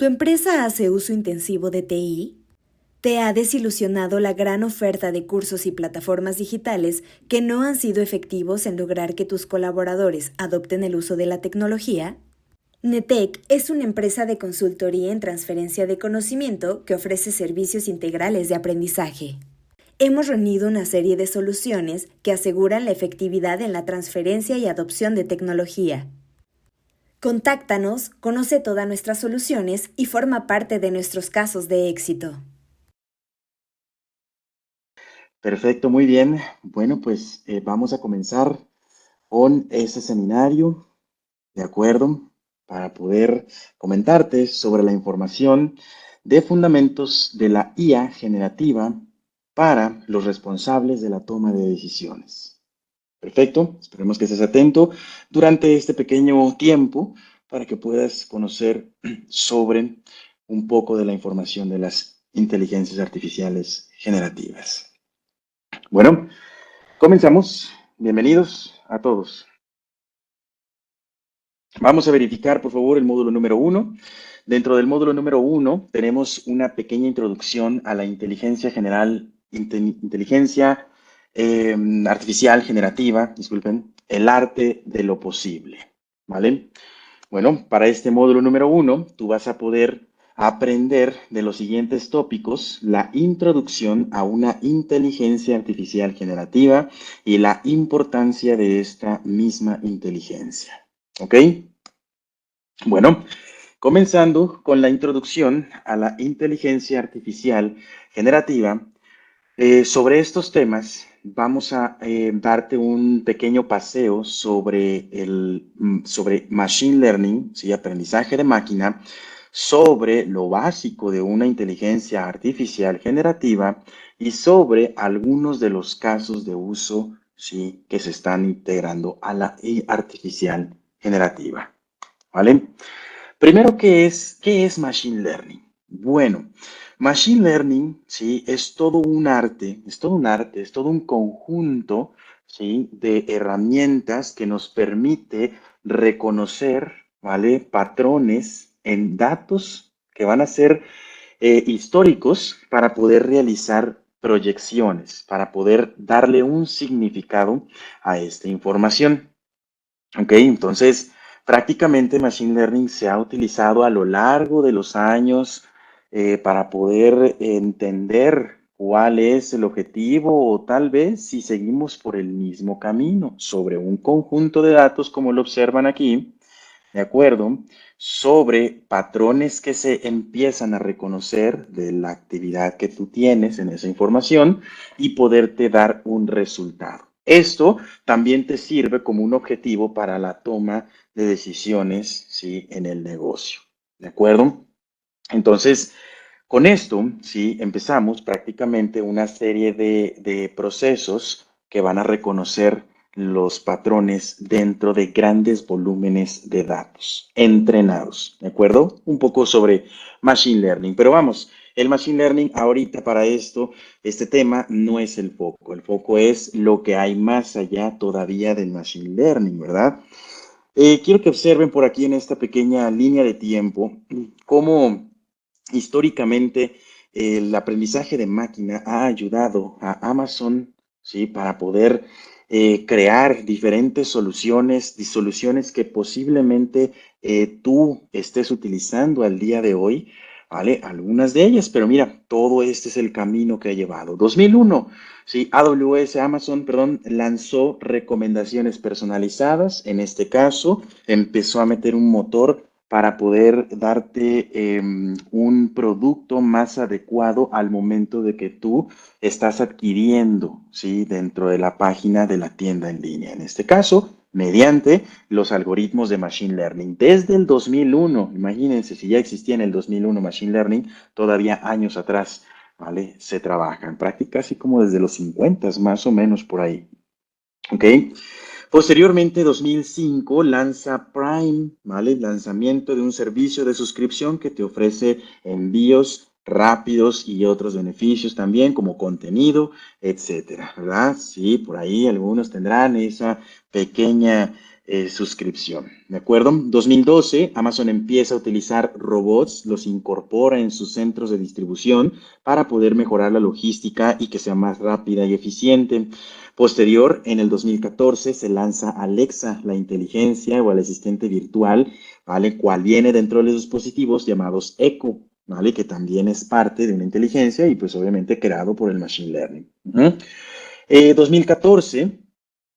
¿Tu empresa hace uso intensivo de TI? ¿Te ha desilusionado la gran oferta de cursos y plataformas digitales que no han sido efectivos en lograr que tus colaboradores adopten el uso de la tecnología? Netec es una empresa de consultoría en transferencia de conocimiento que ofrece servicios integrales de aprendizaje. Hemos reunido una serie de soluciones que aseguran la efectividad en la transferencia y adopción de tecnología. Contáctanos, conoce todas nuestras soluciones y forma parte de nuestros casos de éxito. Perfecto, muy bien. Bueno, pues vamos a comenzar con este seminario, ¿de acuerdo? Para poder comentarte sobre la información de fundamentos de la IA generativa para los responsables de la toma de decisiones. Perfecto, esperemos que estés atento durante este pequeño tiempo para que puedas conocer sobre un poco de la información de las inteligencias artificiales generativas. Bueno, comenzamos. Bienvenidos a todos. Vamos a verificar, por favor, el módulo número 1. Dentro del módulo número 1 tenemos una pequeña introducción a la inteligencia general, inteligencia artificial generativa, disculpen, el arte de lo posible, ¿vale? Bueno, para este módulo número 1, tú vas a poder aprender de los siguientes tópicos: la introducción a una inteligencia artificial generativa y la importancia de esta misma inteligencia. ¿Ok? Bueno, comenzando con la introducción a la inteligencia artificial generativa, sobre estos temas vamos a darte un pequeño paseo sobre Machine Learning, ¿sí? Aprendizaje de máquina, sobre lo básico de una inteligencia artificial generativa y sobre algunos de los casos de uso, ¿sí? Que se están integrando a la artificial generativa, ¿vale? Primero, qué es Machine Learning? Bueno, Machine Learning, ¿sí? Es todo un arte, es todo un conjunto, ¿sí? De herramientas que nos permite reconocer, ¿vale? Patrones en datos que van a ser históricos para poder realizar proyecciones, para poder darle un significado a esta información. Ok, entonces prácticamente Machine Learning se ha utilizado a lo largo de los años para poder entender cuál es el objetivo o tal vez si seguimos por el mismo camino sobre un conjunto de datos como lo observan aquí, ¿de acuerdo? Sobre patrones que se empiezan a reconocer de la actividad que tú tienes en esa información y poderte dar un resultado. Esto también te sirve como un objetivo para la toma de decisiones, ¿sí? En el negocio, ¿de acuerdo? Entonces, con esto, sí, empezamos prácticamente una serie de procesos que van a reconocer los patrones dentro de grandes volúmenes de datos entrenados, ¿de acuerdo? Un poco sobre Machine Learning, pero vamos, el Machine Learning ahorita para esto, este tema no es el foco es lo que hay más allá todavía del Machine Learning, ¿verdad? Quiero que observen por aquí en esta pequeña línea de tiempo cómo históricamente el aprendizaje de máquina ha ayudado a Amazon, ¿sí? Para poder crear diferentes soluciones, soluciones que posiblemente tú estés utilizando al día de hoy, ¿vale? Algunas de ellas, pero mira, todo este es el camino que ha llevado. 2001, ¿sí? AWS, Amazon, perdón, lanzó recomendaciones personalizadas. En este caso, empezó a meter un motor para poder darte un producto más adecuado al momento de que tú estás adquiriendo, ¿sí? Dentro de la página de la tienda en línea. En este caso, mediante los algoritmos de Machine Learning. Desde el 2001, imagínense, si ya existía en el 2001 Machine Learning, todavía años atrás, ¿vale? Se trabaja en práctica así como desde los 50, más o menos por ahí. ¿Ok? Posteriormente, 2005, lanza Prime, ¿vale? Lanzamiento de un servicio de suscripción que te ofrece envíos rápidos y otros beneficios también, como contenido, etcétera, ¿verdad? Sí, por ahí algunos tendrán esa pequeña suscripción, ¿de acuerdo? 2012, Amazon empieza a utilizar robots, los incorpora en sus centros de distribución para poder mejorar la logística y que sea más rápida y eficiente. Posterior, en el 2014, se lanza Alexa, la inteligencia o el asistente virtual, ¿vale? Cual viene dentro de los dispositivos llamados Echo, ¿vale? Que también es parte de una inteligencia y pues obviamente creado por el Machine Learning. 2014,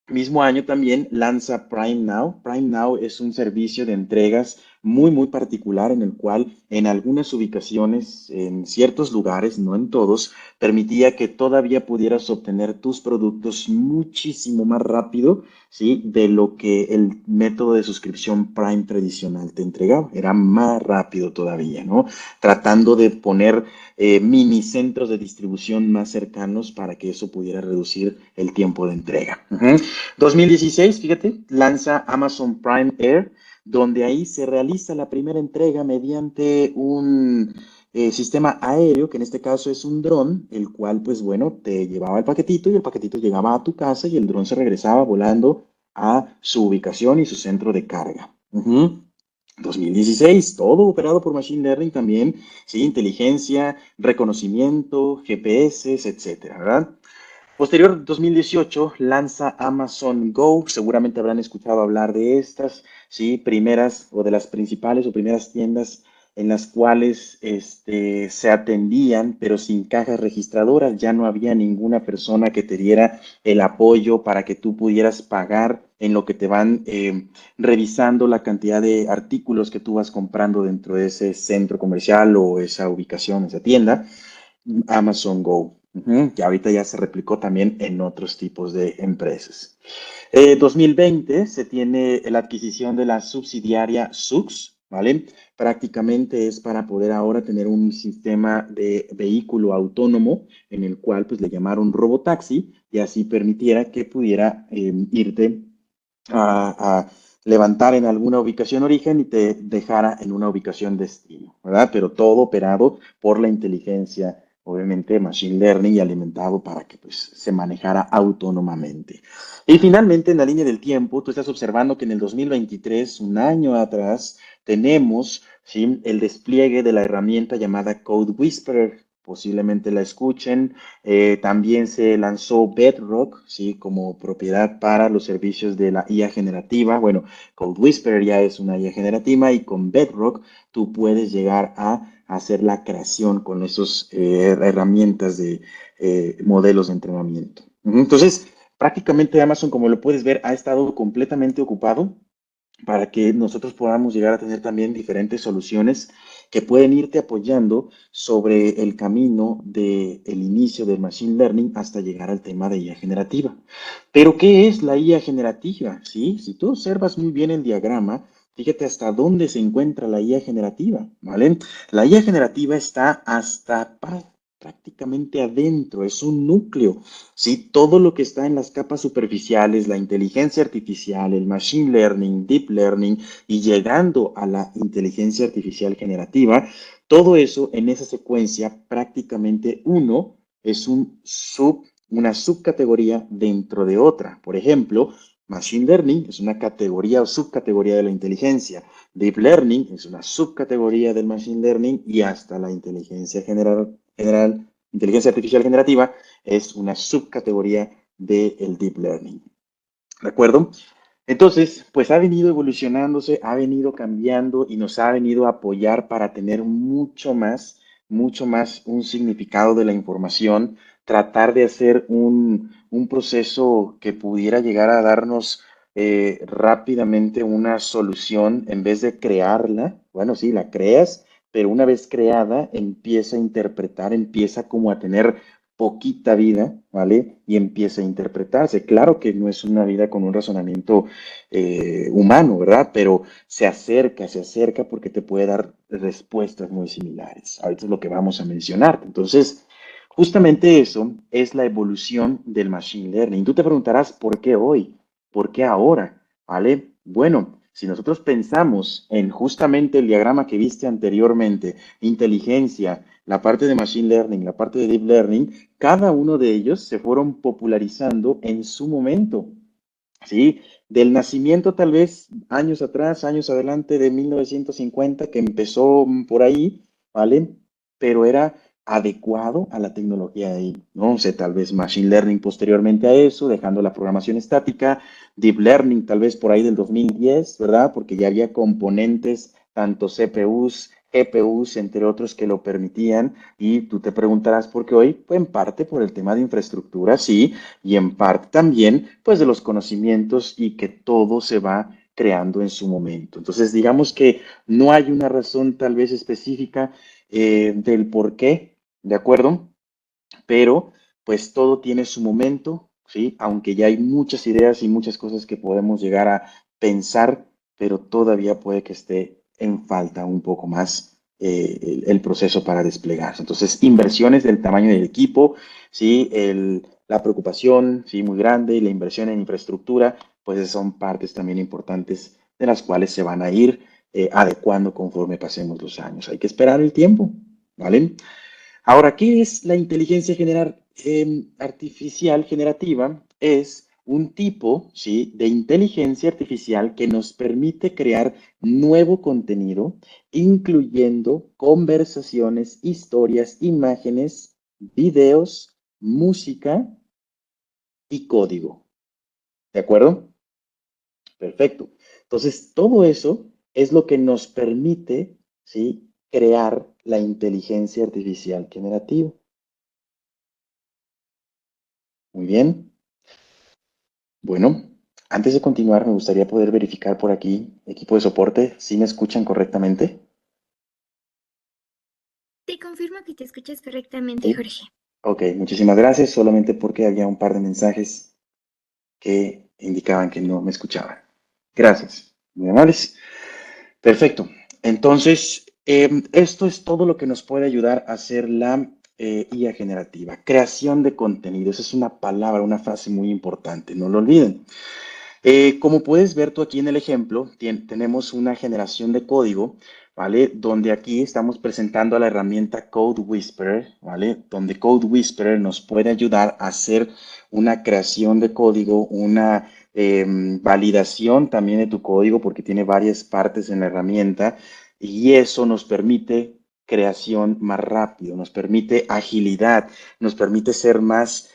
mismo año también lanza Prime Now. Prime Now es un servicio de entregas muy particular en el cual en algunas ubicaciones, en ciertos lugares, no en todos, permitía que todavía pudieras obtener tus productos muchísimo más rápido, ¿sí? De lo que el método de suscripción Prime tradicional te entregaba. Era más rápido todavía, ¿no? Tratando de poner mini centros de distribución más cercanos para que eso pudiera reducir el tiempo de entrega. 2016, fíjate, lanza Amazon Prime Air, donde ahí se realiza la primera entrega mediante un sistema aéreo, que en este caso es un dron, el cual, pues bueno, te llevaba el paquetito y el paquetito llegaba a tu casa y el dron se regresaba volando a su ubicación y su centro de carga. 2016, todo operado por Machine Learning también, ¿sí? Inteligencia, reconocimiento, GPS, etcétera, ¿verdad? Posterior, 2018, lanza Amazon Go. Seguramente habrán escuchado hablar de estas, ¿sí? Primeras o de las principales o primeras tiendas en las cuales se atendían, pero sin cajas registradoras. Ya no había ninguna persona que te diera el apoyo para que tú pudieras pagar en lo que te van revisando la cantidad de artículos que tú vas comprando dentro de ese centro comercial o esa ubicación, esa tienda. Amazon Go, que ahorita ya se replicó también en otros tipos de empresas. 2020 se tiene la adquisición de la subsidiaria SUX, ¿vale? Prácticamente es para poder ahora tener un sistema de vehículo autónomo en el cual pues le llamaron robotaxi y así permitiera que pudiera irte a levantar en alguna ubicación origen y te dejara en una ubicación destino, ¿verdad? Pero todo operado por la inteligencia, obviamente, machine learning y alimentado para que pues, se manejara autónomamente. Y finalmente, en la línea del tiempo, tú estás observando que en el 2023, un año atrás, tenemos, ¿sí? El despliegue de la herramienta llamada Code Whisperer. Posiblemente la escuchen. También se lanzó Bedrock, ¿sí? Como propiedad para los servicios de la IA generativa. Bueno, Code Whisperer ya es una IA generativa y con Bedrock tú puedes llegar a hacer la creación con esas herramientas de modelos de entrenamiento. Entonces, prácticamente Amazon, como lo puedes ver, ha estado completamente ocupado para que nosotros podamos llegar a tener también diferentes soluciones que pueden irte apoyando sobre el camino del inicio del Machine Learning hasta llegar al tema de IA generativa. Pero, ¿qué es la IA generativa? ¿Sí? Si tú observas muy bien el diagrama, fíjate hasta dónde se encuentra la IA generativa, ¿vale? La IA generativa está hasta prácticamente adentro, es un núcleo. ¿Sí? Todo lo que está en las capas superficiales, la inteligencia artificial, el machine learning, deep learning y llegando a la inteligencia artificial generativa, todo eso en esa secuencia prácticamente uno es una subcategoría dentro de otra. Por ejemplo, Machine Learning es una categoría o subcategoría de la inteligencia. Deep Learning es una subcategoría del Machine Learning y hasta la inteligencia inteligencia artificial generativa es una subcategoría del Deep Learning. ¿De acuerdo? Entonces, pues ha venido evolucionándose, ha venido cambiando y nos ha venido a apoyar para tener mucho más un significado de la información, tratar de hacer un proceso que pudiera llegar a darnos rápidamente una solución en vez de crearla. Bueno, sí, la creas, pero una vez creada empieza a interpretar, empieza como a tener poquita vida, ¿vale? Y empieza a interpretarse. Claro que no es una vida con un razonamiento humano, ¿verdad? Pero se acerca porque te puede dar respuestas muy similares. Ahorita es lo que vamos a mencionar. Entonces, justamente eso es la evolución del Machine Learning. Tú te preguntarás, ¿por qué hoy? ¿Por qué ahora? ¿Vale? Bueno, si nosotros pensamos en justamente el diagrama que viste anteriormente, inteligencia, la parte de Machine Learning, la parte de Deep Learning, cada uno de ellos se fueron popularizando en su momento. ¿sí? Del nacimiento tal vez años atrás, años adelante de 1950, que empezó por ahí, ¿vale? Pero era adecuado a la tecnología de ahí, ¿no? O sea, tal vez Machine Learning posteriormente a eso, dejando la programación estática, Deep Learning tal vez por ahí del 2010, ¿verdad? Porque ya había componentes, tanto CPUs, GPUs, entre otros, que lo permitían. Y tú te preguntarás por qué hoy, pues en parte por el tema de infraestructura, sí, y en parte también pues de los conocimientos y que todo se va creando en su momento. Entonces digamos que no hay una razón tal vez específica del por qué, ¿de acuerdo? Pero pues todo tiene su momento, ¿sí? Aunque ya hay muchas ideas y muchas cosas que podemos llegar a pensar, pero todavía puede que esté en falta un poco más el proceso para desplegarse. Entonces, inversiones del tamaño del equipo, ¿sí? La preocupación, ¿sí? Muy grande, y la inversión en infraestructura, pues son partes también importantes de las cuales se van a ir adecuando conforme pasemos los años. Hay que esperar el tiempo, ¿vale? Ahora, ¿qué es la inteligencia artificial generativa? Es un tipo, ¿sí?, de inteligencia artificial que nos permite crear nuevo contenido, incluyendo conversaciones, historias, imágenes, videos, música y código. ¿De acuerdo? Perfecto. Entonces, todo eso es lo que nos permite, ¿sí?, crear la inteligencia artificial generativa. Muy bien. Bueno, antes de continuar, me gustaría poder verificar por aquí, equipo de soporte, si me escuchan correctamente. Te confirmo que te escuchas correctamente, Sí. Jorge. Ok, muchísimas gracias. Solamente porque había un par de mensajes que indicaban que no me escuchaban. Gracias. Muy amables. Perfecto. Entonces, esto es todo lo que nos puede ayudar a hacer la IA generativa. Creación de contenido. Esa es una palabra, una frase muy importante. No lo olviden. Como puedes ver tú aquí en el ejemplo, tenemos una generación de código, ¿vale? Donde aquí estamos presentando a la herramienta Code Whisperer, ¿vale? Donde Code Whisperer nos puede ayudar a hacer una creación de código, una validación también de tu código, porque tiene varias partes en la herramienta, y eso nos permite creación más rápido, nos permite agilidad, nos permite ser más...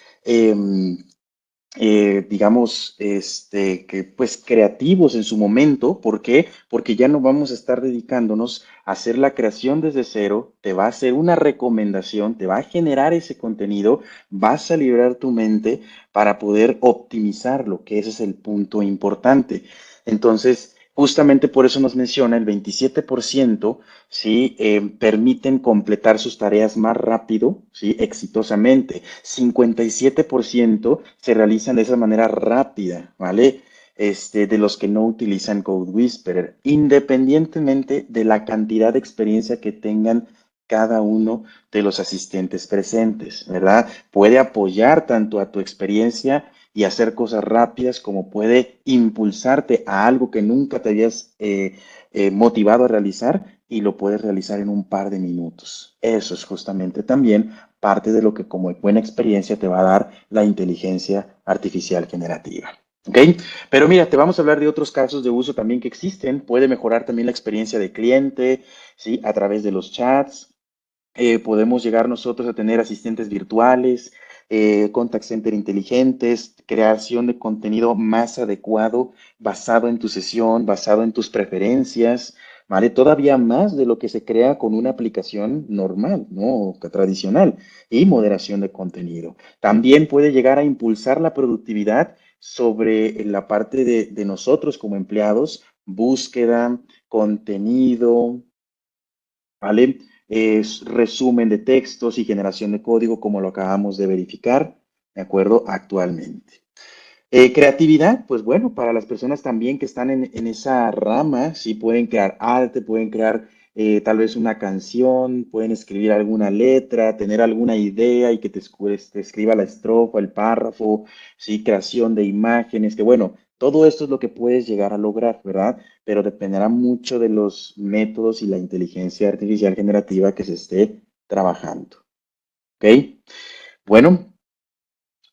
digamos, que pues creativos en su momento. ¿Por qué? Porque ya no vamos a estar dedicándonos a hacer la creación desde cero, te va a hacer una recomendación, te va a generar ese contenido, vas a liberar tu mente para poder optimizarlo, que ese es el punto importante. Entonces, justamente por eso nos menciona el 27%, ¿sí? Permiten completar sus tareas más rápido, ¿sí? Exitosamente. 57% se realizan de esa manera rápida, ¿vale? De los que no utilizan Code Whisperer, independientemente de la cantidad de experiencia que tengan cada uno de los asistentes presentes, ¿verdad? Puede apoyar tanto a tu experiencia y hacer cosas rápidas como puede impulsarte a algo que nunca te habías motivado a realizar y lo puedes realizar en un par de minutos. Eso es justamente también parte de lo que como buena experiencia te va a dar la inteligencia artificial generativa. ¿Ok? Pero mira, te vamos a hablar de otros casos de uso también que existen. Puede mejorar también la experiencia de cliente, ¿sí? A través de los chats. Podemos llegar nosotros a tener asistentes virtuales, contact center inteligentes, creación de contenido más adecuado, basado en tu sesión, basado en tus preferencias, ¿vale? Todavía más de lo que se crea con una aplicación normal, ¿no? Tradicional, y moderación de contenido. También puede llegar a impulsar la productividad sobre la parte de nosotros como empleados, búsqueda, contenido, ¿vale? Es resumen de textos y generación de código, como lo acabamos de verificar, ¿de acuerdo? Actualmente. Creatividad, pues bueno, para las personas también que están en esa rama, sí pueden crear arte, pueden crear tal vez una canción, pueden escribir alguna letra, tener alguna idea y que te escriba la estrofa, el párrafo, sí, creación de imágenes, que bueno, todo esto es lo que puedes llegar a lograr, ¿verdad? Pero dependerá mucho de los métodos y la inteligencia artificial generativa que se esté trabajando, ¿ok? Bueno,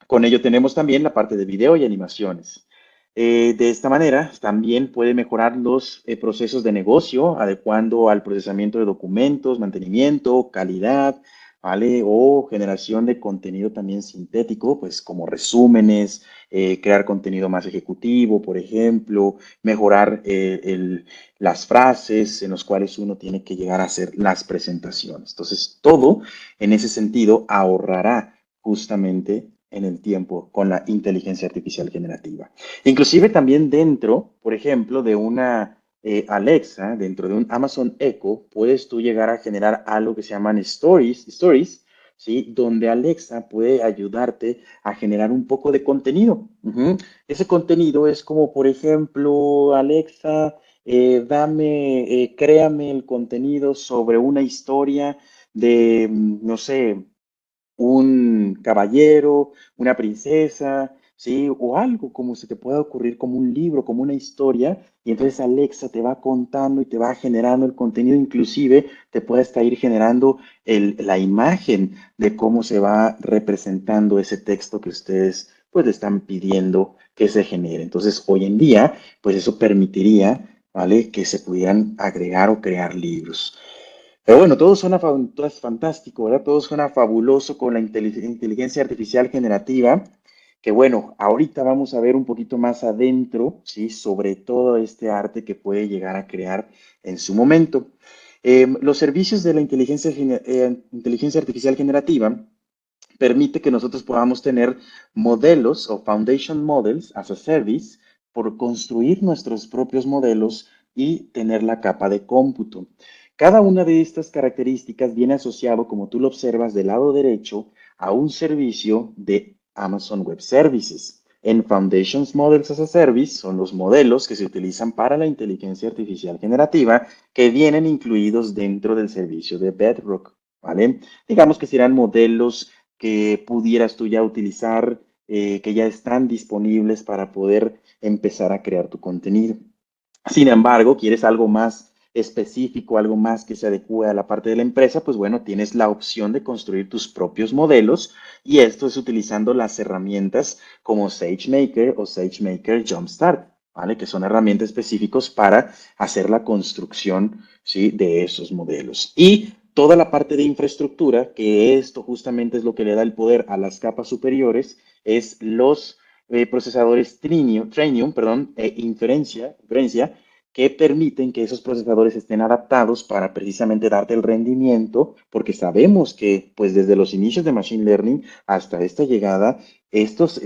con ello tenemos también la parte de video y animaciones. De esta manera, también puede mejorar los procesos de negocio, adecuando al procesamiento de documentos, mantenimiento, calidad, ¿vale? O generación de contenido también sintético, pues como resúmenes, crear contenido más ejecutivo, por ejemplo, mejorar las frases en las cuales uno tiene que llegar a hacer las presentaciones. Entonces, todo en ese sentido ahorrará justamente en el tiempo con la inteligencia artificial generativa. Inclusive también dentro, por ejemplo, de una Alexa, dentro de un Amazon Echo, puedes tú llegar a generar algo que se llaman stories, ¿sí? Donde Alexa puede ayudarte a generar un poco de contenido. Ese contenido es como, por ejemplo, Alexa, créame el contenido sobre una historia de, no sé, un caballero, una princesa, ¿sí? O algo como se te pueda ocurrir como un libro, como una historia, y entonces Alexa te va contando y te va generando el contenido, inclusive te puede hasta ir generando la imagen de cómo se va representando ese texto que ustedes pues le están pidiendo que se genere. Entonces, hoy en día, pues eso permitiría, ¿vale? Que se pudieran agregar o crear libros. Pero bueno, todo es fantástico, ¿verdad? Todo suena fabuloso con la inteligencia artificial generativa, que bueno, ahorita vamos a ver un poquito más adentro, ¿sí? Sobre todo este arte que puede llegar a crear en su momento. Los servicios de la inteligencia artificial generativa permite que nosotros podamos tener modelos o foundation models as a service por construir nuestros propios modelos y tener la capa de cómputo. Cada una de estas características viene asociado, como tú lo observas del lado derecho, a un servicio de Amazon Web Services. En Foundations Models as a Service son los modelos que se utilizan para la inteligencia artificial generativa que vienen incluidos dentro del servicio de Bedrock, ¿vale? Digamos que serán modelos que pudieras tú ya utilizar, que ya están disponibles para poder empezar a crear tu contenido. Sin embargo, quieres algo más específico, algo más que se adecue a la parte de la empresa, pues bueno, tienes la opción de construir tus propios modelos y esto es utilizando las herramientas como SageMaker o SageMaker Jumpstart, ¿vale? Que son herramientas específicas para hacer la construcción, ¿sí? De esos modelos. Y toda la parte de infraestructura, que esto justamente es lo que le da el poder a las capas superiores, es los procesadores Trainium, perdón, inferencia, que permiten que esos procesadores estén adaptados para precisamente darte el rendimiento, porque sabemos que pues desde los inicios de Machine Learning hasta esta llegada, estos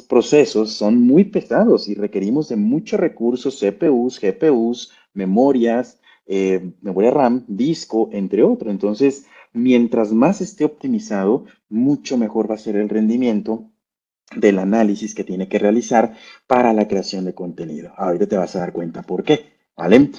procesos son muy pesados y requerimos de muchos recursos, CPUs, GPUs, memorias, memoria RAM, disco, entre otros. Entonces, mientras más esté optimizado, mucho mejor va a ser el rendimiento del análisis que tiene que realizar para la creación de contenido. Ahorita te vas a dar cuenta por qué, ¿vale?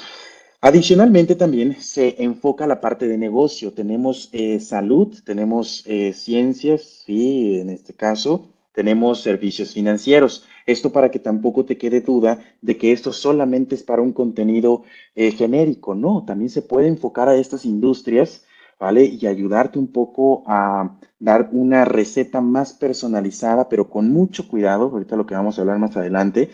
Adicionalmente también se enfoca la parte de negocio. Tenemos salud, tenemos ciencias, sí, en este caso, tenemos servicios financieros. Esto para que tampoco te quede duda de que esto solamente es para un contenido genérico. No, también se puede enfocar a estas industrias, ¿vale? Y ayudarte un poco a dar una receta más personalizada, pero con mucho cuidado, ahorita lo que vamos a hablar más adelante,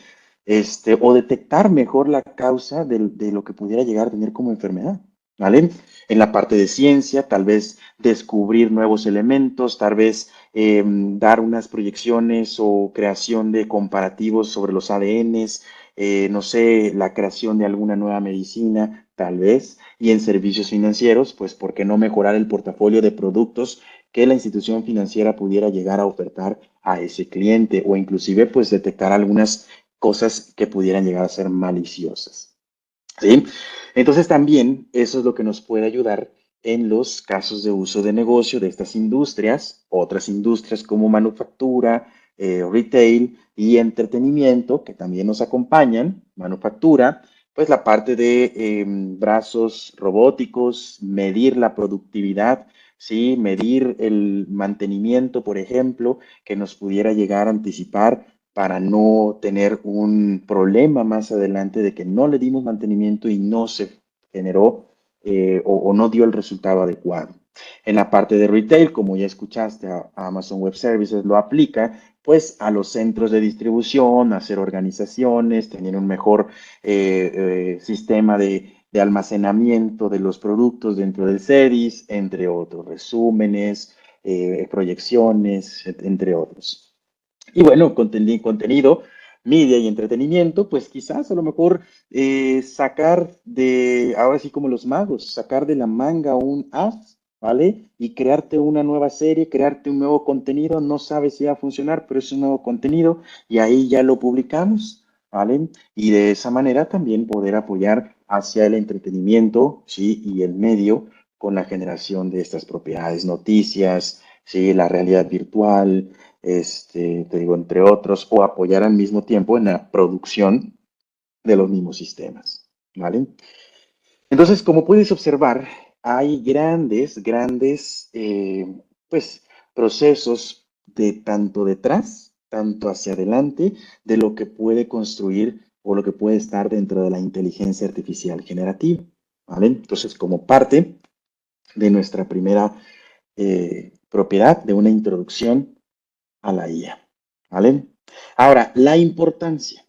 o detectar mejor la causa de lo que pudiera llegar a tener como enfermedad, ¿vale? En la parte de ciencia, tal vez descubrir nuevos elementos, tal vez dar unas proyecciones o creación de comparativos sobre los ADNs, no sé, la creación de alguna nueva medicina, tal vez, y en servicios financieros, pues, ¿por qué no mejorar el portafolio de productos que la institución financiera pudiera llegar a ofertar a ese cliente o inclusive, pues, detectar algunas cosas que pudieran llegar a ser maliciosas? ¿Sí? Entonces también eso es lo que nos puede ayudar en los casos de uso de negocio de estas industrias, otras industrias como manufactura, retail y entretenimiento, que también nos acompañan, manufactura, pues la parte de brazos robóticos, medir la productividad, ¿sí? Medir el mantenimiento, por ejemplo, que nos pudiera llegar a anticipar para no tener un problema más adelante de que no le dimos mantenimiento y no se generó o no dio el resultado adecuado. En la parte de retail, como ya escuchaste, a Amazon Web Services lo aplica, pues a los centros de distribución, hacer organizaciones, tener un mejor sistema de almacenamiento de los productos dentro del CEDIS, entre otros, resúmenes, proyecciones, entre otros. Y bueno, contenido, media y entretenimiento, pues quizás a lo mejor sacar de, ahora sí como los magos, sacar de la manga un as, ¿vale? Y crearte una nueva serie, crearte un nuevo contenido, no sabes si va a funcionar, pero es un nuevo contenido y ahí ya lo publicamos, ¿vale? Y de esa manera también poder apoyar hacia el entretenimiento, ¿sí? Y el medio con la generación de estas propiedades, noticias, ¿sí? La realidad virtual, te digo, entre otros, o apoyar al mismo tiempo en la producción de los mismos sistemas, ¿vale? Entonces, como puedes observar, hay grandes, pues, procesos de tanto detrás, tanto hacia adelante, de lo que puede construir o lo que puede estar dentro de la inteligencia artificial generativa, ¿vale? Entonces, como parte de nuestra primera propiedad, de una introducción a la IA, ¿vale? Ahora, la importancia,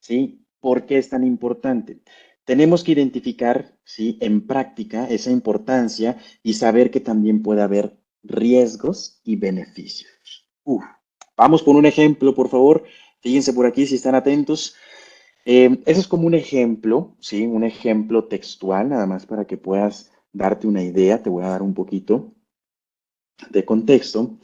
¿sí? ¿Por qué es tan importante? Tenemos que identificar, ¿sí? En práctica esa importancia y saber que también puede haber riesgos y beneficios. Vamos con un ejemplo, por favor. Fíjense por aquí si están atentos. Eso es como un ejemplo, ¿sí? Un ejemplo textual, nada más para que puedas darte una idea. Te voy a dar un poquito de contexto.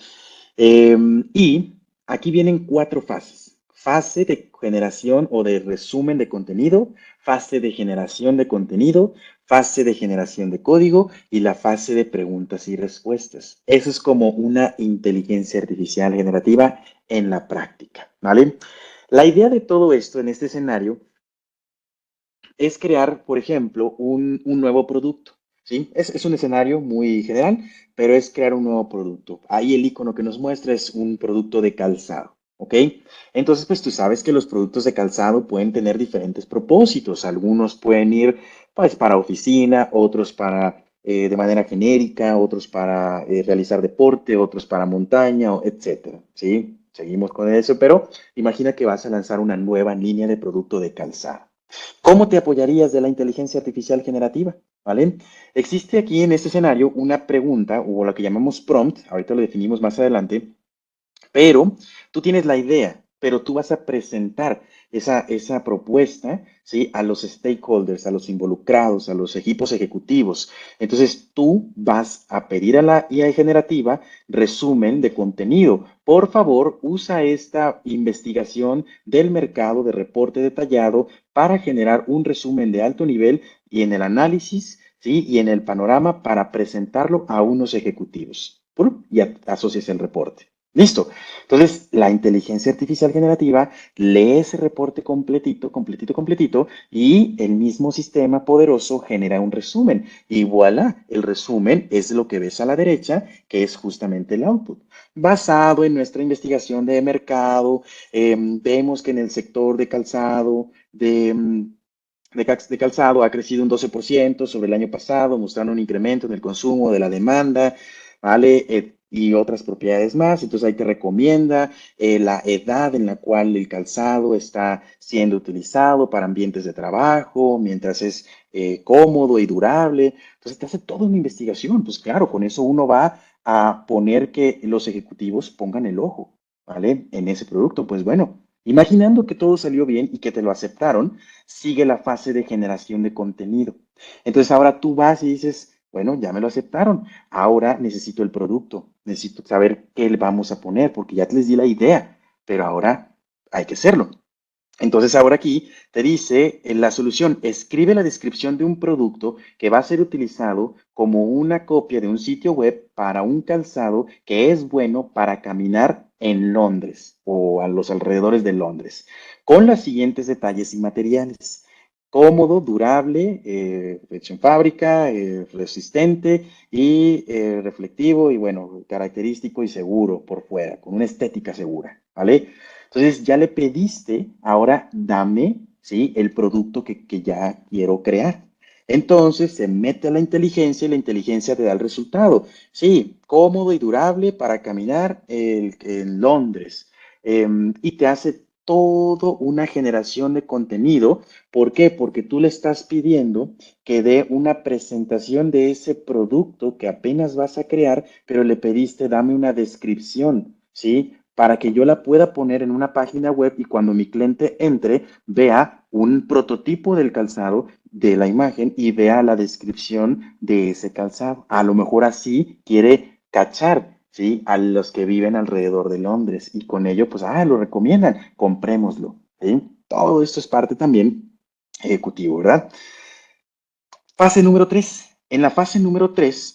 Y aquí vienen cuatro fases. Fase de generación o de resumen de contenido, fase de generación de contenido, fase de generación de código y la fase de preguntas y respuestas. Eso es como una inteligencia artificial generativa en la práctica, ¿vale? La idea de todo esto en este escenario es crear, por ejemplo, un nuevo producto, ¿sí? Es un escenario muy general, pero es crear un nuevo producto. Ahí el icono que nos muestra es un producto de calzado, ¿ok? Entonces, pues tú sabes que los productos de calzado pueden tener diferentes propósitos. Algunos pueden ir, pues, para oficina, otros para, de manera genérica, otros para realizar deporte, otros para montaña, etcétera, ¿sí? Seguimos con eso, pero imagina que vas a lanzar una nueva línea de producto de calzado. ¿Cómo te apoyarías de la inteligencia artificial generativa? ¿Vale? Existe aquí en este escenario una pregunta, o lo que llamamos prompt, ahorita lo definimos más adelante, pero tú tienes la idea, pero tú vas a presentar esa propuesta, ¿sí? A los stakeholders, a los involucrados, a los equipos ejecutivos. Entonces, tú vas a pedir a la IA generativa resumen de contenido. Por favor, usa esta investigación del mercado de reporte detallado para generar un resumen de alto nivel y en el análisis, ¿sí? Y en el panorama para presentarlo a unos ejecutivos. Y asocias el reporte. Listo. Entonces, la inteligencia artificial generativa lee ese reporte completito, y el mismo sistema poderoso genera un resumen. Y voilà, el resumen es lo que ves a la derecha, que es justamente el output. Basado en nuestra investigación de mercado, vemos que en el sector de calzado, de calzado ha crecido un 12% sobre el año pasado, mostrando un incremento en el consumo de la demanda, ¿vale? Y otras propiedades más. Entonces ahí te recomienda la edad en la cual el calzado está siendo utilizado para ambientes de trabajo, mientras es cómodo y durable. Entonces te hace toda una investigación. Pues claro, con eso uno va a poner que los ejecutivos pongan el ojo, ¿vale? En ese producto. Pues bueno, imaginando que todo salió bien y que te lo aceptaron, sigue la fase de generación de contenido. Entonces ahora tú vas y dices, bueno, ya me lo aceptaron, ahora necesito el producto, necesito saber qué le vamos a poner, porque ya les di la idea, pero ahora hay que hacerlo. Entonces ahora aquí te dice la solución, escribe la descripción de un producto que va a ser utilizado como una copia de un sitio web para un calzado que es bueno para caminar en Londres o a los alrededores de Londres, con los siguientes detalles y materiales. Cómodo, durable, hecho en fábrica, resistente y reflectivo y bueno, característico y seguro por fuera, con una estética segura, ¿vale? Entonces ya le pediste, ahora dame, ¿sí? El producto que ya quiero crear. Entonces se mete a la inteligencia y la inteligencia te da el resultado. Sí, cómodo y durable para caminar en Londres. Y te hace todo una generación de contenido. ¿Por qué? Porque tú le estás pidiendo que dé una presentación de ese producto que apenas vas a crear, pero le pediste, dame una descripción, ¿sí? Para que yo la pueda poner en una página web y cuando mi cliente entre, vea un prototipo del calzado de la imagen y vea la descripción de ese calzado. A lo mejor así quiere cachar, ¿sí? A los que viven alrededor de Londres y con ello, pues, lo recomiendan, comprémoslo, ¿sí? Todo esto es parte también ejecutivo, ¿verdad? Fase número 3. En la fase número 3,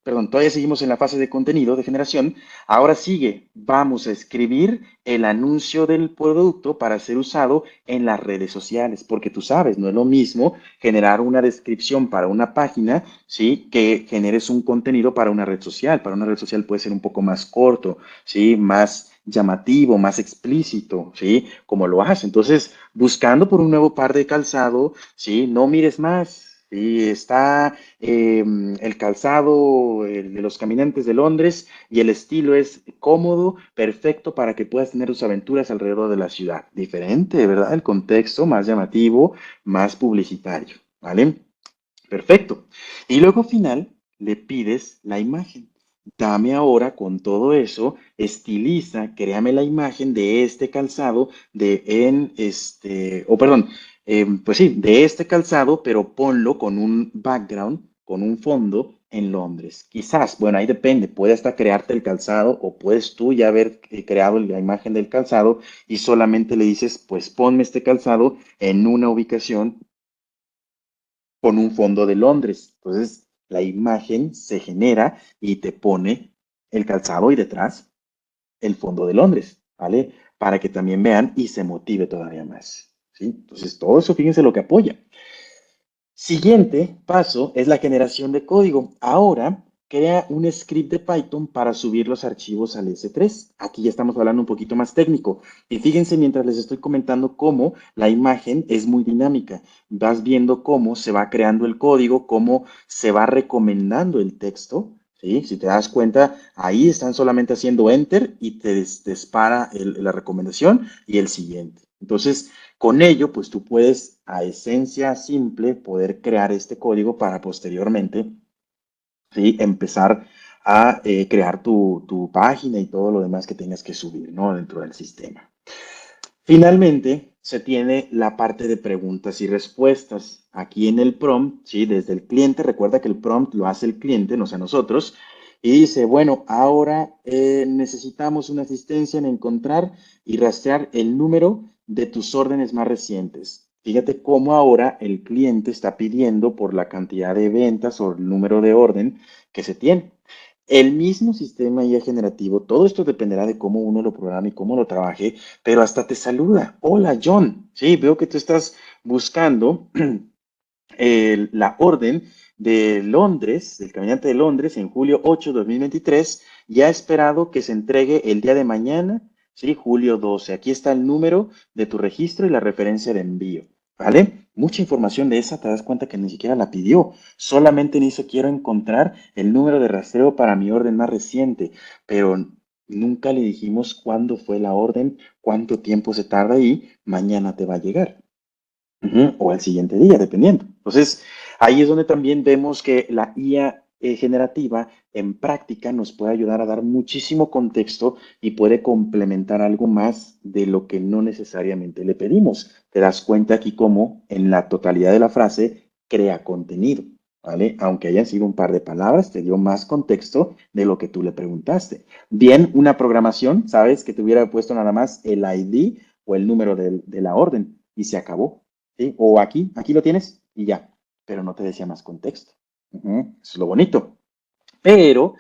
perdón, todavía seguimos en la fase de contenido, de generación. Ahora sigue, vamos a escribir el anuncio del producto para ser usado en las redes sociales, porque tú sabes, no es lo mismo generar una descripción para una página, ¿sí? Que generes un contenido para una red social. Para una red social puede ser un poco más corto, ¿sí? Más llamativo, más explícito, ¿sí? Como lo hace. Entonces, buscando por un nuevo par de calzado, ¿sí? No mires más. Sí, está el calzado de los caminantes de Londres y el estilo es cómodo, perfecto para que puedas tener tus aventuras alrededor de la ciudad. Diferente, ¿verdad? El contexto más llamativo, más publicitario, ¿vale? Perfecto. Y luego final le pides la imagen. Dame ahora con todo eso, estiliza, créame la imagen de este calzado pues sí, de este calzado, pero ponlo con un background, con un fondo en Londres. Quizás, bueno, ahí depende, puede hasta crearte el calzado o puedes tú ya haber creado la imagen del calzado y solamente le dices, pues ponme este calzado en una ubicación con un fondo de Londres. Entonces, la imagen se genera y te pone el calzado y detrás el fondo de Londres, ¿vale? Para que también vean y se motive todavía más, ¿sí? Entonces, todo eso, fíjense lo que apoya. Siguiente paso es la generación de código. Ahora crea un script de Python para subir los archivos al S3. Aquí ya estamos hablando un poquito más técnico. Y fíjense mientras les estoy comentando cómo la imagen es muy dinámica. Vas viendo cómo se va creando el código, cómo se va recomendando el texto. ¿Sí? Si te das cuenta, ahí están solamente haciendo enter y te dispara la recomendación y el siguiente. Entonces, con ello, pues tú puedes, a esencia simple, poder crear este código para posteriormente, ¿sí? Empezar a crear tu página y todo lo demás que tengas que subir, ¿no? Dentro del sistema. Finalmente, se tiene la parte de preguntas y respuestas. Aquí en el prompt, ¿sí? Desde el cliente, recuerda que el prompt lo hace el cliente, no sea nosotros, y dice, bueno, ahora necesitamos una asistencia en encontrar y rastrear el número de tus órdenes más recientes. Fíjate cómo ahora el cliente está pidiendo por la cantidad de ventas o el número de orden que se tiene. El mismo sistema IA generativo, todo esto dependerá de cómo uno lo programe y cómo lo trabaje, pero hasta te saluda. Hola, John. Sí, veo que tú estás buscando la orden de Londres, del caminante de Londres, en julio 8 de 2023, y ha esperado que se entregue el día de mañana, ¿sí? Julio 12. Aquí está el número de tu registro y la referencia de envío, ¿vale? Mucha información de esa, te das cuenta que ni siquiera la pidió, solamente dice quiero encontrar el número de rastreo para mi orden más reciente, pero nunca le dijimos cuándo fue la orden, cuánto tiempo se tarda y mañana te va a llegar. O al siguiente día, dependiendo. Entonces, ahí es donde también vemos que la IA generativa en práctica nos puede ayudar a dar muchísimo contexto y puede complementar algo más de lo que no necesariamente le pedimos. Te das cuenta aquí cómo en la totalidad de la frase crea contenido, ¿vale? Aunque hayan sido un par de palabras, te dio más contexto de lo que tú le preguntaste. Bien, una programación, ¿sabes? Que te hubiera puesto nada más el ID o el número de la orden y se acabó. ¿Sí? O aquí lo tienes y ya, pero no te decía más contexto. Eso es lo bonito. Pero,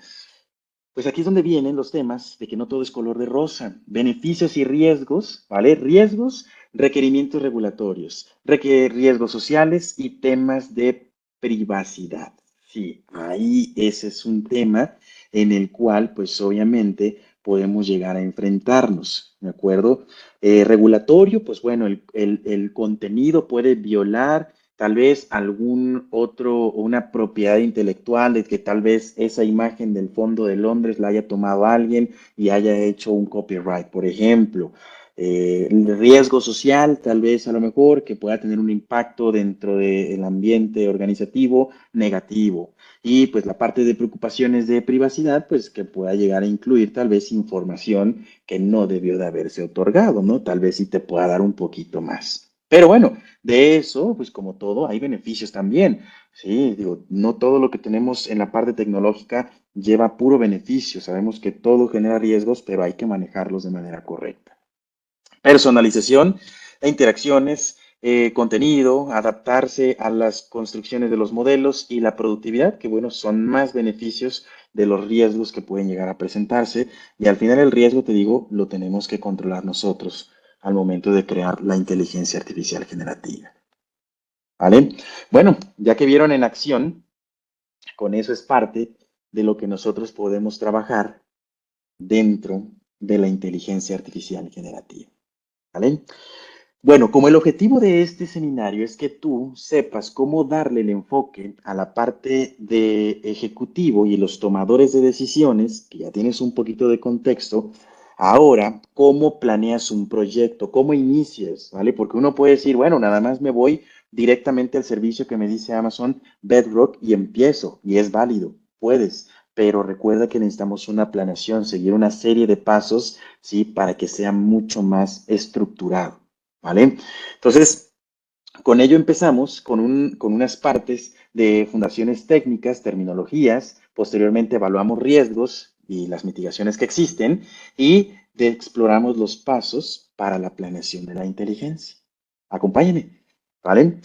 pues aquí es donde vienen los temas de que no todo es color de rosa. Beneficios y riesgos, ¿vale? Riesgos, requerimientos regulatorios, riesgos sociales y temas de privacidad. Sí, ahí ese es un tema en el cual, pues obviamente, podemos llegar a enfrentarnos, ¿de acuerdo? Regulatorio, pues bueno, el contenido puede violar tal vez algún otro, una propiedad intelectual de que tal vez esa imagen del fondo de Londres la haya tomado alguien y haya hecho un copyright, por ejemplo. El riesgo social, tal vez a lo mejor, que pueda tener un impacto dentro del ambiente organizativo negativo. Y pues la parte de preocupaciones de privacidad, pues que pueda llegar a incluir tal vez información que no debió de haberse otorgado, ¿no? Tal vez sí te pueda dar un poquito más. Pero bueno, de eso, pues como todo, hay beneficios también. Sí, digo, no todo lo que tenemos en la parte tecnológica lleva puro beneficio. Sabemos que todo genera riesgos, pero hay que manejarlos de manera correcta. Personalización e interacciones, contenido, adaptarse a las construcciones de los modelos y la productividad, que bueno, son más beneficios de los riesgos que pueden llegar a presentarse. Y al final el riesgo, te digo, lo tenemos que controlar nosotros al momento de crear la inteligencia artificial generativa. ¿Vale? Bueno, ya que vieron en acción, con eso es parte de lo que nosotros podemos trabajar dentro de la inteligencia artificial generativa. ¿Vale? Bueno, como el objetivo de este seminario es que tú sepas cómo darle el enfoque a la parte de ejecutivo y los tomadores de decisiones, que ya tienes un poquito de contexto, ahora, cómo planeas un proyecto, cómo inicias, ¿vale? Porque uno puede decir, bueno, nada más me voy directamente al servicio que me dice Amazon Bedrock y empiezo, y es válido, puedes, pero recuerda que necesitamos una planeación, seguir una serie de pasos, ¿sí? Para que sea mucho más estructurado. ¿Vale? Entonces, con ello empezamos con unas partes de fundaciones técnicas, terminologías, posteriormente evaluamos riesgos y las mitigaciones que existen y exploramos los pasos para la planeación de la inteligencia. Acompáñenme, ¿vale?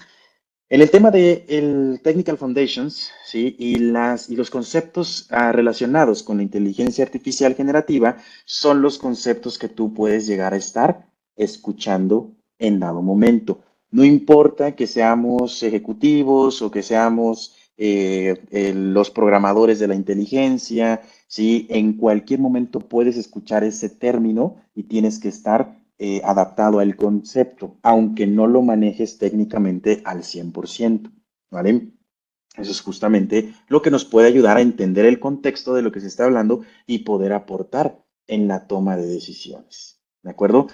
En el tema de el Technical Foundations, ¿sí? Y los conceptos relacionados con la inteligencia artificial generativa son los conceptos que tú puedes llegar a estar escuchando en dado momento. No importa que seamos ejecutivos o que seamos los programadores de la inteligencia, ¿sí? En cualquier momento puedes escuchar ese término y tienes que estar adaptado al concepto, aunque no lo manejes técnicamente al 100%, ¿vale? Eso es justamente lo que nos puede ayudar a entender el contexto de lo que se está hablando y poder aportar en la toma de decisiones, ¿de acuerdo?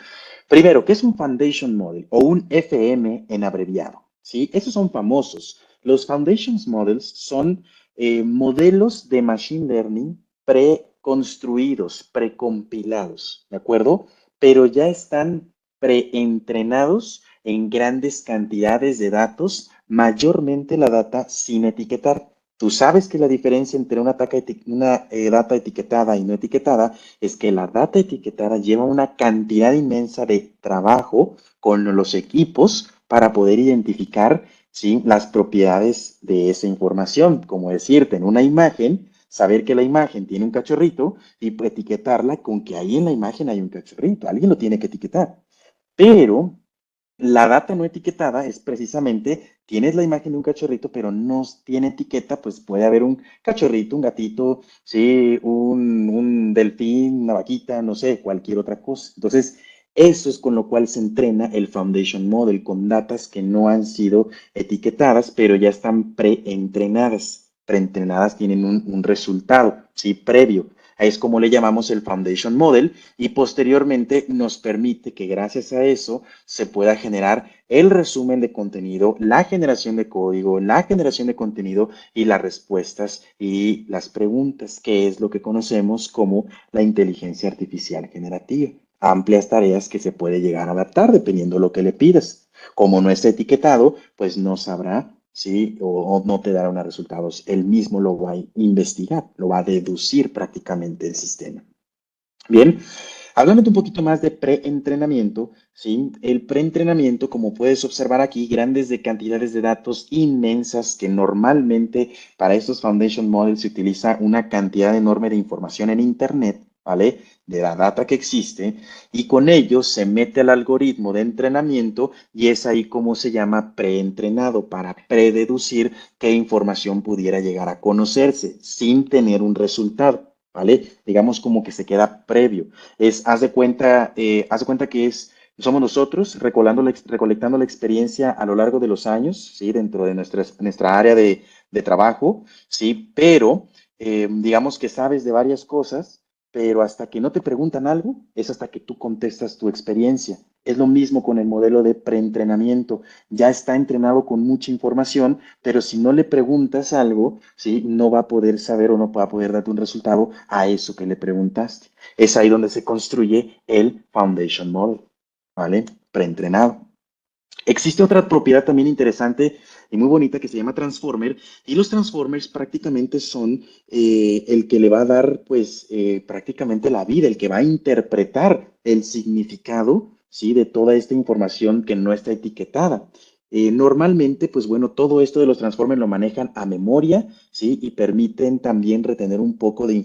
Primero, ¿qué es un Foundation Model o un FM en abreviado? ¿Sí? Esos son famosos. Los Foundation Models son modelos de Machine Learning preconstruidos, precompilados, ¿de acuerdo? Pero ya están preentrenados en grandes cantidades de datos, mayormente la data sin etiquetar. Tú sabes que la diferencia entre una data etiquetada y no etiquetada es que la data etiquetada lleva una cantidad inmensa de trabajo con los equipos para poder identificar, ¿sí? Las propiedades de esa información. Como decirte, en una imagen, saber que la imagen tiene un cachorrito y etiquetarla con que ahí en la imagen hay un cachorrito. Alguien lo tiene que etiquetar. Pero la data no etiquetada es precisamente, tienes la imagen de un cachorrito, pero no tiene etiqueta, pues puede haber un cachorrito, un gatito, sí, un delfín, una vaquita, no sé, cualquier otra cosa. Entonces, eso es con lo cual se entrena el Foundation Model, con datas que no han sido etiquetadas, pero ya están preentrenadas. Preentrenadas tienen un resultado, sí, previo. Es como le llamamos el Foundation Model y posteriormente nos permite que gracias a eso se pueda generar el resumen de contenido, la generación de código, la generación de contenido y las respuestas y las preguntas, que es lo que conocemos como la inteligencia artificial generativa. Amplias tareas que se puede llegar a adaptar dependiendo de lo que le pidas. Como no está etiquetado, pues no sabrá, ¿sí? O no te dará unos resultados. Él mismo lo va a investigar, lo va a deducir prácticamente el sistema. Bien, hablando un poquito más de preentrenamiento, ¿sí? El preentrenamiento, como puedes observar aquí, grandes de cantidades de datos inmensas que normalmente para estos Foundation Models se utiliza una cantidad enorme de información en Internet, ¿vale? De la data que existe, y con ello se mete al algoritmo de entrenamiento y es ahí como se llama preentrenado para prededucir qué información pudiera llegar a conocerse sin tener un resultado. ¿Vale? Digamos como que se queda previo. Haz de cuenta que es Somos nosotros recolectando la experiencia a lo largo de los años, ¿sí? Dentro de nuestra área de trabajo, ¿sí? Pero digamos que sabes de varias cosas, pero hasta que no te preguntan algo, es hasta que tú contestas tu experiencia. Es lo mismo con el modelo de preentrenamiento. Ya está entrenado con mucha información, pero si no le preguntas algo, ¿sí? No va a poder saber o no va a poder darte un resultado a eso que le preguntaste. Es ahí donde se construye el Foundation Model. ¿Vale? Preentrenado. Existe otra propiedad también interesante y muy bonita que se llama Transformer, y los Transformers prácticamente son el que le va a dar pues prácticamente la vida, el que va a interpretar el significado, ¿sí? De toda esta información que no está etiquetada. Normalmente, pues bueno, todo esto de los Transformers lo manejan a memoria, ¿sí? Y permiten también retener un poco de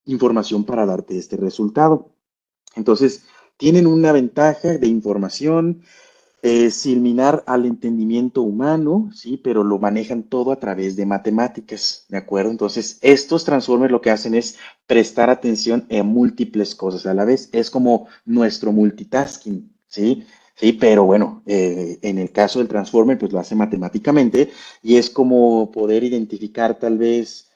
información para darte este resultado. Entonces, tienen una ventaja de información similar al entendimiento humano, ¿sí? Pero lo manejan todo a través de matemáticas, ¿de acuerdo? Entonces, estos transformers lo que hacen es prestar atención a múltiples cosas a la vez. Es como nuestro multitasking, ¿sí? Sí, pero bueno, en el caso del transformer, pues lo hace matemáticamente y es como poder identificar tal vez,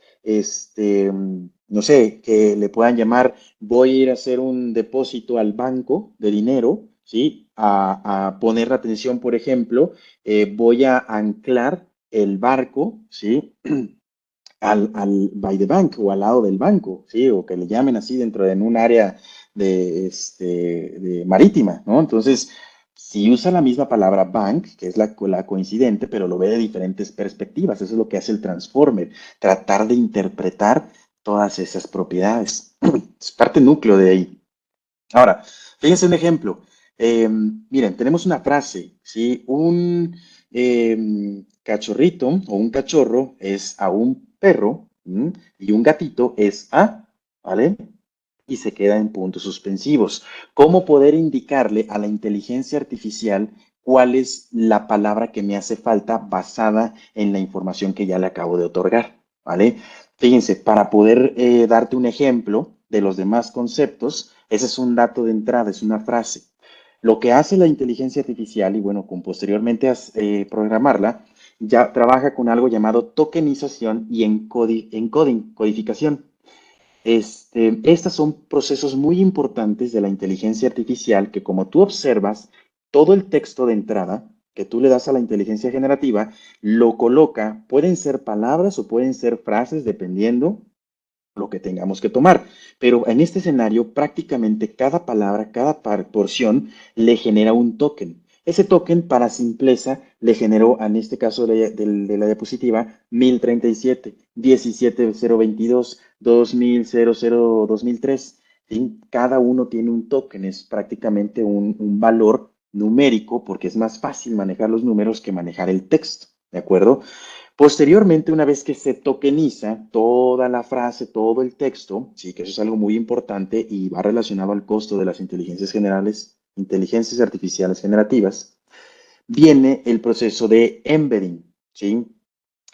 no sé, que le puedan llamar voy a ir a hacer un depósito al banco de dinero, ¿sí? A poner atención, por ejemplo, voy a anclar el barco, ¿sí? By the bank o al lado del banco, ¿sí? O que le llamen así dentro de un área de marítima, ¿no? Entonces, si usa la misma palabra bank, que es la coincidente, pero lo ve de diferentes perspectivas, eso es lo que hace el transformer, tratar de interpretar todas esas propiedades. Es parte núcleo de ahí. Ahora, fíjense un ejemplo. Miren, tenemos una frase, ¿sí? Un cachorrito o un cachorro es a un perro, ¿m? Y un gatito es a, ¿vale? Y se queda en puntos suspensivos. ¿Cómo poder indicarle a la inteligencia artificial cuál es la palabra que me hace falta basada en la información que ya le acabo de otorgar? ¿Vale? Fíjense, para poder darte un ejemplo de los demás conceptos, ese es un dato de entrada, es una frase. Lo que hace la inteligencia artificial, y bueno, con posteriormente a programarla, ya trabaja con algo llamado tokenización y encoding, codificación. Estas son procesos muy importantes de la inteligencia artificial que como tú observas, todo el texto de entrada que tú le das a la inteligencia generativa, lo coloca, pueden ser palabras o pueden ser frases, dependiendo lo que tengamos que tomar. Pero en este escenario, prácticamente cada palabra, cada porción le genera un token. Ese token, para simpleza, le generó, en este caso de la diapositiva, 1037, 17022, 2000, 2003. ¿Sí? Cada uno tiene un token, es prácticamente un valor numérico, porque es más fácil manejar los números que manejar el texto. ¿De acuerdo? Posteriormente, una vez que se tokeniza toda la frase, todo el texto, sí, que eso es algo muy importante y va relacionado al costo de las inteligencias artificiales generativas, viene el proceso de embedding, ¿sí?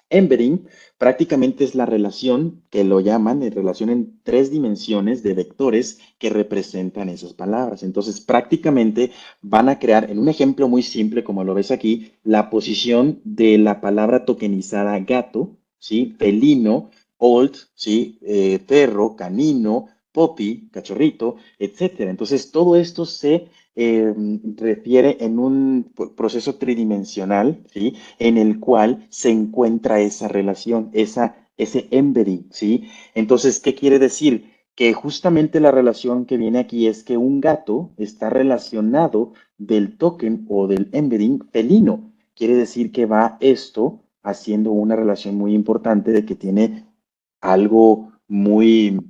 Embedding prácticamente es la relación que lo llaman en relación en tres dimensiones de vectores que representan esas palabras. Entonces, prácticamente van a crear, en un ejemplo muy simple, como lo ves aquí, la posición de la palabra tokenizada gato, ¿sí? Felino, old, ¿sí? Perro, canino, puppy, cachorrito, etcétera. Entonces, todo esto se refiere en un proceso tridimensional, ¿sí? En el cual se encuentra esa relación, ese embedding, ¿sí? Entonces, ¿qué quiere decir? Que justamente la relación que viene aquí es que un gato está relacionado del token o del embedding felino. Quiere decir que va esto haciendo una relación muy importante de que tiene algo muy,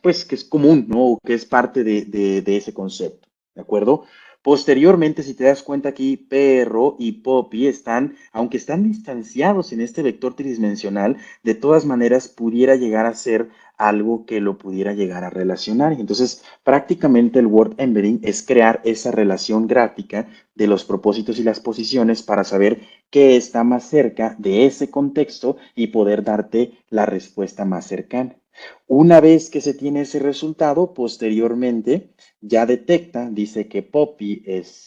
pues, que es común, ¿no? Que es parte de ese concepto, ¿de acuerdo? Posteriormente, si te das cuenta aquí, perro y Poppy están, aunque están distanciados en este vector tridimensional, de todas maneras pudiera llegar a ser algo que lo pudiera llegar a relacionar. Entonces, prácticamente el word embedding es crear esa relación gráfica de los propósitos y las posiciones para saber qué está más cerca de ese contexto y poder darte la respuesta más cercana. Una vez que se tiene ese resultado, posteriormente ya detecta, dice que Poppy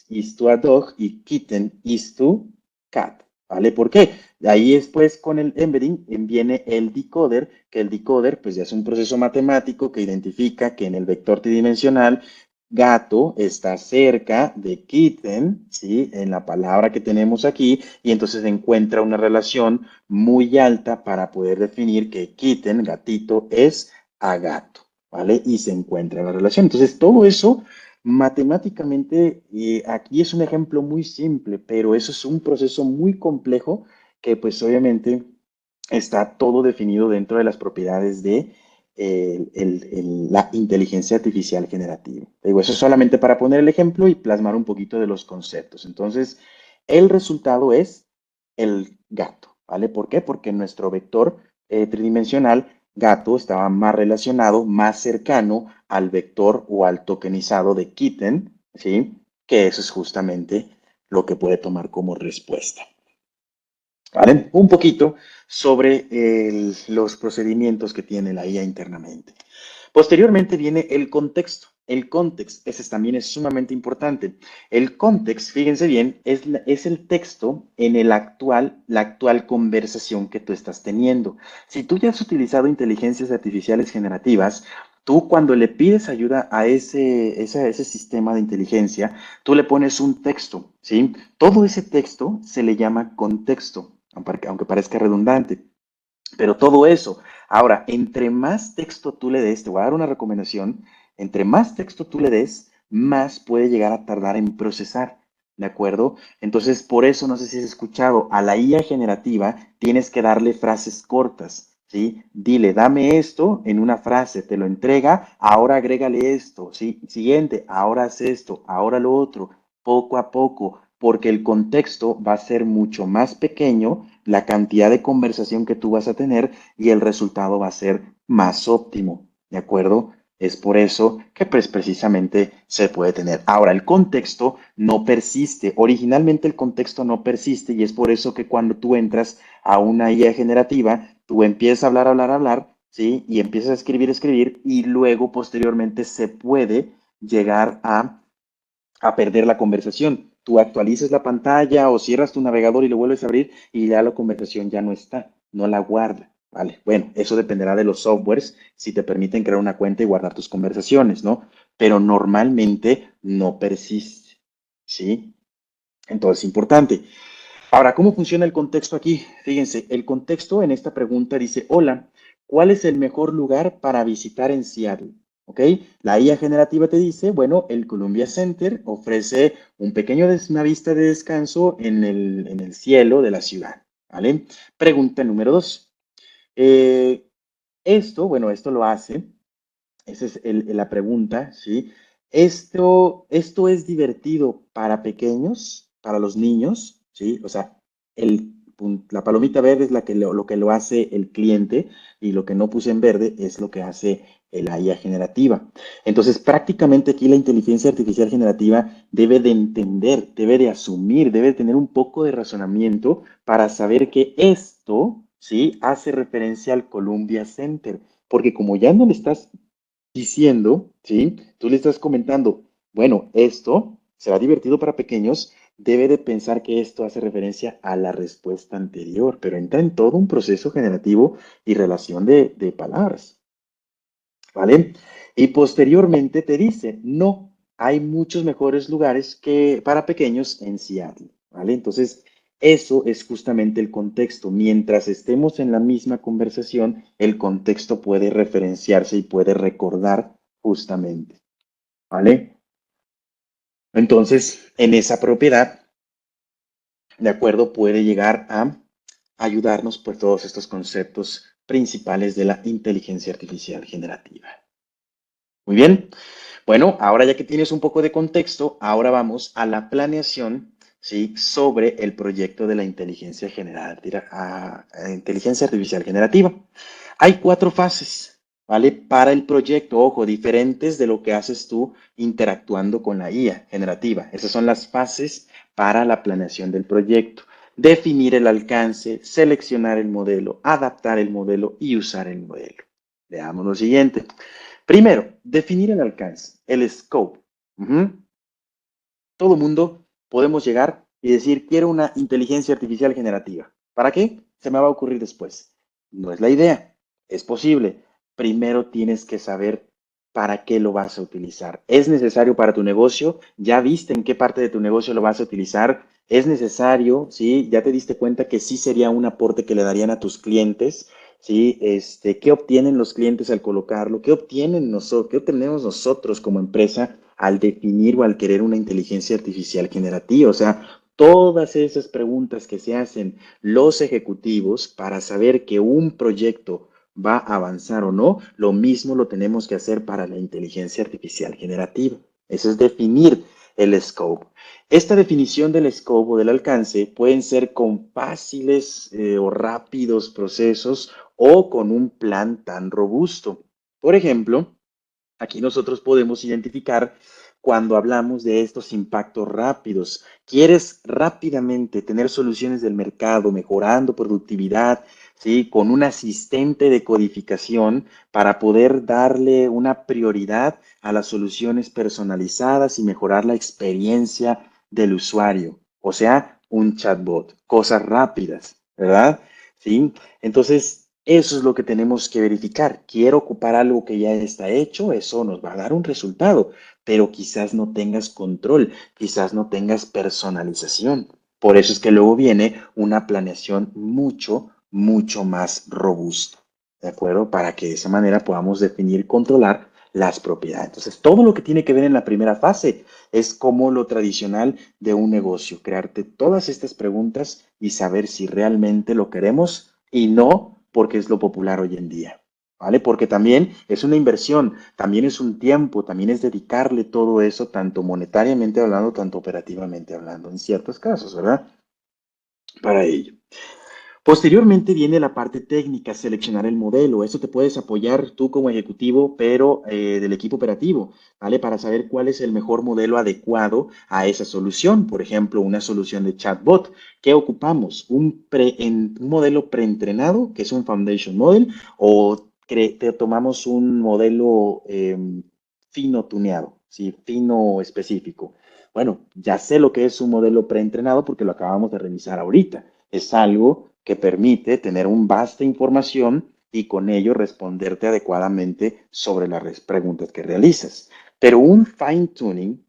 is to a dog y Kitten is to cat. ¿Vale? ¿Por qué? De ahí después con el embedding viene el decoder, que el decoder pues ya es un proceso matemático que identifica que en el vector tridimensional gato está cerca de kitten, ¿sí? En la palabra que tenemos aquí, y entonces encuentra una relación muy alta para poder definir que kitten, gatito, es a gato, ¿vale? Y se encuentra la relación. Entonces, todo eso matemáticamente, aquí es un ejemplo muy simple, pero eso es un proceso muy complejo que pues obviamente está todo definido dentro de las propiedades de la inteligencia artificial generativa. Te digo, eso es solamente para poner el ejemplo y plasmar un poquito de los conceptos. Entonces, el resultado es el gato, ¿vale? ¿Por qué? Porque nuestro vector tridimensional gato estaba más relacionado, más cercano al vector o al tokenizado de kitten, ¿sí? Que eso es justamente lo que puede tomar como respuesta. ¿Vale? Un poquito sobre los procedimientos que tiene la IA internamente. Posteriormente viene el contexto. El context, ese también es sumamente importante. El context, fíjense bien, es el texto en la actual conversación que tú estás teniendo. Si tú ya has utilizado inteligencias artificiales generativas, tú cuando le pides ayuda a ese sistema de inteligencia, tú le pones un texto, ¿sí? Todo ese texto se le llama contexto, aunque parezca redundante. Pero todo eso, ahora, entre más texto tú le des, te voy a dar una recomendación, entre más texto tú le des, más puede llegar a tardar en procesar, ¿de acuerdo? Entonces, por eso, no sé si has escuchado, a la IA generativa tienes que darle frases cortas, ¿sí? Dile, dame esto en una frase, te lo entrega, ahora agrégale esto, ¿sí? Siguiente, ahora haz esto, ahora lo otro, poco a poco, porque el contexto va a ser mucho más pequeño, la cantidad de conversación que tú vas a tener y el resultado va a ser más óptimo, ¿de acuerdo? Es por eso que pues, precisamente se puede tener. Ahora, el contexto no persiste. Originalmente el contexto no persiste y es por eso que cuando tú entras a una IA generativa, tú empiezas a hablar, hablar, hablar, ¿sí? Y empiezas a escribir, escribir y luego posteriormente se puede llegar a perder la conversación. Tú actualizas la pantalla o cierras tu navegador y lo vuelves a abrir y ya la conversación ya no está, no la guarda. Vale, bueno, eso dependerá de los softwares si te permiten crear una cuenta y guardar tus conversaciones, ¿no? Pero normalmente no persiste, ¿sí? Entonces, importante. Ahora, ¿cómo funciona el contexto aquí? Fíjense, el contexto en esta pregunta dice, hola, ¿cuál es el mejor lugar para visitar en Seattle? ¿Ok? La IA generativa te dice, bueno, el Columbia Center ofrece una vista de descanso en el cielo de la ciudad, ¿vale? Pregunta número dos. Eh, esto lo hace, esa es la pregunta, ¿sí? Esto es divertido para pequeños, para los niños, ¿sí? O sea, la palomita verde es lo que lo hace el cliente y lo que no puse en verde es lo que hace la IA generativa. Entonces, prácticamente aquí la inteligencia artificial generativa debe de entender, debe de asumir, debe de tener un poco de razonamiento para saber que esto, ¿sí? Hace referencia al Columbia Center. Porque como ya no le estás diciendo, ¿sí? Tú le estás comentando, bueno, esto será divertido para pequeños, debe de pensar que esto hace referencia a la respuesta anterior, pero entra en todo un proceso generativo y relación de palabras, ¿vale? Y posteriormente te dice, no, hay muchos mejores lugares que para pequeños en Seattle, ¿vale? Entonces, eso es justamente el contexto. Mientras estemos en la misma conversación, el contexto puede referenciarse y puede recordar justamente, ¿vale? Entonces, en esa propiedad, de acuerdo, puede llegar a ayudarnos por todos estos conceptos principales de la inteligencia artificial generativa. Muy bien. Bueno, ahora ya que tienes un poco de contexto, ahora vamos a la planeación, ¿sí? Sobre el proyecto de la inteligencia artificial generativa. Hay 4 fases, ¿vale? Para el proyecto, ojo, diferentes de lo que haces tú interactuando con la IA generativa. Esas son las fases para la planeación del proyecto. Definir el alcance, seleccionar el modelo, adaptar el modelo y usar el modelo. Veamos lo siguiente. Primero, definir el alcance, el scope. Ujú. Todo mundo podemos llegar y decir, quiero una inteligencia artificial generativa. ¿Para qué? Se me va a ocurrir después. No es la idea. Es posible. Primero tienes que saber para qué lo vas a utilizar. ¿Es necesario para tu negocio? ¿Ya viste en qué parte de tu negocio lo vas a utilizar? ¿Es necesario? ¿Sí? ¿Ya te diste cuenta que sí sería un aporte que le darían a tus clientes? ¿Sí? ¿Qué obtienen los clientes al colocarlo? ¿Qué obtienen nosotros? ¿Qué obtenemos nosotros como empresa al definir o al querer una inteligencia artificial generativa? O sea, todas esas preguntas que se hacen los ejecutivos para saber que un proyecto va a avanzar o no, lo mismo lo tenemos que hacer para la inteligencia artificial generativa. Eso es definir el scope. Esta definición del scope o del alcance pueden ser con fáciles o rápidos procesos o con un plan tan robusto. Por ejemplo, aquí nosotros podemos identificar cuando hablamos de estos impactos rápidos. ¿Quieres rápidamente tener soluciones del mercado, mejorando productividad, ¿sí? Con un asistente de codificación para poder darle una prioridad a las soluciones personalizadas y mejorar la experiencia del usuario? O sea, un chatbot, cosas rápidas, ¿verdad? ¿Sí? Entonces, eso es lo que tenemos que verificar. Quiero ocupar algo que ya está hecho, eso nos va a dar un resultado, pero quizás no tengas control, quizás no tengas personalización. Por eso es que luego viene una planeación mucho más robusta, ¿de acuerdo? Para que de esa manera podamos definir y controlar las propiedades. Entonces, todo lo que tiene que ver en la primera fase es como lo tradicional de un negocio, crearte todas estas preguntas y saber si realmente lo queremos y no porque es lo popular hoy en día, ¿vale? Porque también es una inversión, también es un tiempo, también es dedicarle todo eso, tanto monetariamente hablando, tanto operativamente hablando, en ciertos casos, ¿verdad? Para ello. Posteriormente viene la parte técnica, seleccionar el modelo. Eso te puedes apoyar tú como ejecutivo, pero del equipo operativo, ¿vale? Para saber cuál es el mejor modelo adecuado a esa solución. Por ejemplo, una solución de chatbot. ¿Qué ocupamos? Un modelo preentrenado, que es un foundation model, o tomamos un modelo fino tuneado, ¿sí? Fino específico. Bueno, ya sé lo que es un modelo preentrenado porque lo acabamos de revisar ahorita. Es algo que permite tener un vasta información y con ello responderte adecuadamente sobre las preguntas que realizas. Pero un fine tuning,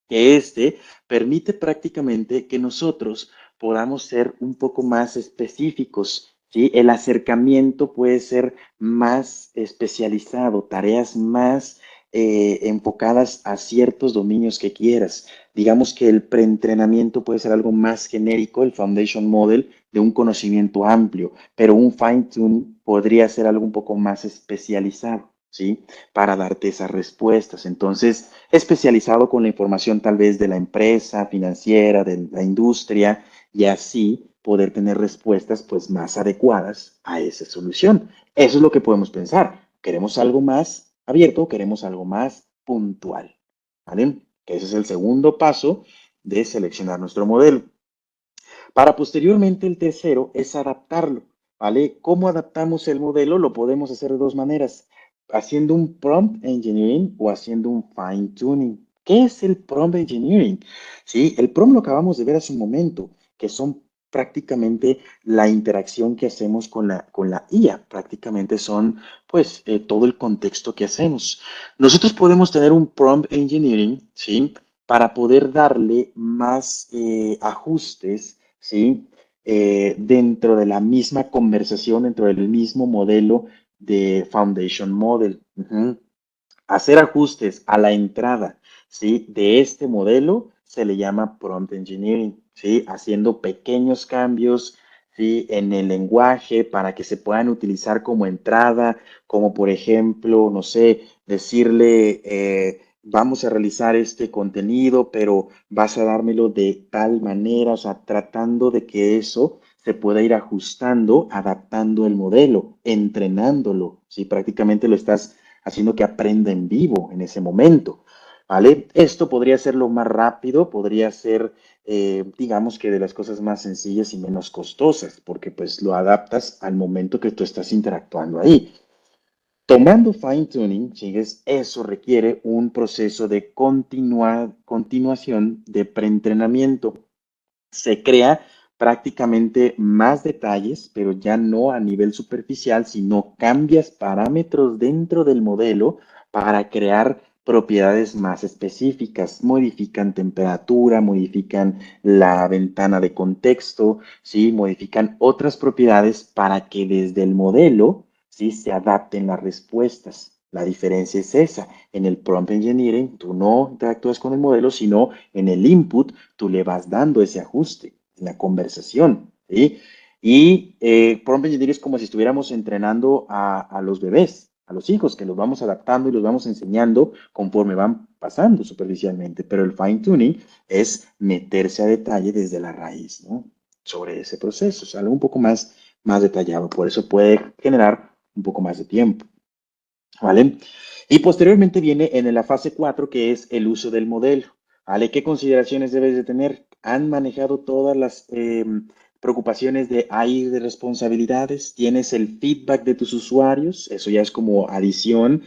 que permite prácticamente que nosotros podamos ser un poco más específicos, ¿sí? El acercamiento puede ser más especializado, tareas más enfocadas a ciertos dominios que quieras. Digamos que el preentrenamiento puede ser algo más genérico, el foundation model de un conocimiento amplio, pero un fine tune podría ser algo un poco más especializado, ¿sí? Para darte esas respuestas. Entonces, especializado con la información tal vez de la empresa financiera, de la industria, y así poder tener respuestas pues más adecuadas a esa solución. Eso es lo que podemos pensar. ¿Queremos algo más abierto o queremos algo más puntual? ¿Vale? Que ese es el segundo paso de seleccionar nuestro modelo. Para posteriormente el tercero es adaptarlo, ¿vale? ¿Cómo adaptamos el modelo? Lo podemos hacer de dos maneras, haciendo un prompt engineering o haciendo un fine tuning. ¿Qué es el prompt engineering? Sí, el prompt lo acabamos de ver hace un momento, que son prácticamente la interacción que hacemos con la IA, prácticamente son pues todo el contexto que hacemos. Nosotros podemos tener un prompt engineering, ¿sí? Para poder darle más ajustes, ¿sí? Dentro de la misma conversación, dentro del mismo modelo de Foundation Model. Hacer ajustes a la entrada, ¿sí? De este modelo se le llama prompt engineering, ¿sí? Haciendo pequeños cambios, ¿sí? En el lenguaje para que se puedan utilizar como entrada, como por ejemplo, no sé, decirle, vamos a realizar este contenido, pero vas a dármelo de tal manera, o sea, tratando de que eso se pueda ir ajustando, adaptando el modelo, entrenándolo, ¿sí? Prácticamente lo estás haciendo que aprenda en vivo en ese momento, ¿vale? Esto podría ser lo más rápido, podría ser, digamos que de las cosas más sencillas y menos costosas, porque pues lo adaptas al momento que tú estás interactuando ahí. Tomando fine tuning, sigues, eso requiere un proceso de continuación de preentrenamiento. Se crea prácticamente más detalles, pero ya no a nivel superficial, sino cambias parámetros dentro del modelo para crear propiedades más específicas. Modifican temperatura, modifican la ventana de contexto, ¿sí? Modifican otras propiedades para que desde el modelo, ¿sí?, se adapten las respuestas. La diferencia es esa. En el prompt engineering, tú no interactúas con el modelo, sino en el input tú le vas dando ese ajuste en la conversación, ¿sí? Y prompt engineering es como si estuviéramos entrenando a los bebés, a los hijos, que los vamos adaptando y los vamos enseñando conforme van pasando superficialmente. Pero el fine tuning es meterse a detalle desde la raíz, ¿no? Sobre ese proceso, es algo un poco más detallado. Por eso puede generar un poco más de tiempo, ¿vale? Y posteriormente viene en la fase 4 que es el uso del modelo, ¿vale? ¿Qué consideraciones debes de tener? ¿Han manejado todas las preocupaciones de AI de responsabilidades? ¿Tienes el feedback de tus usuarios? Eso ya es como adición.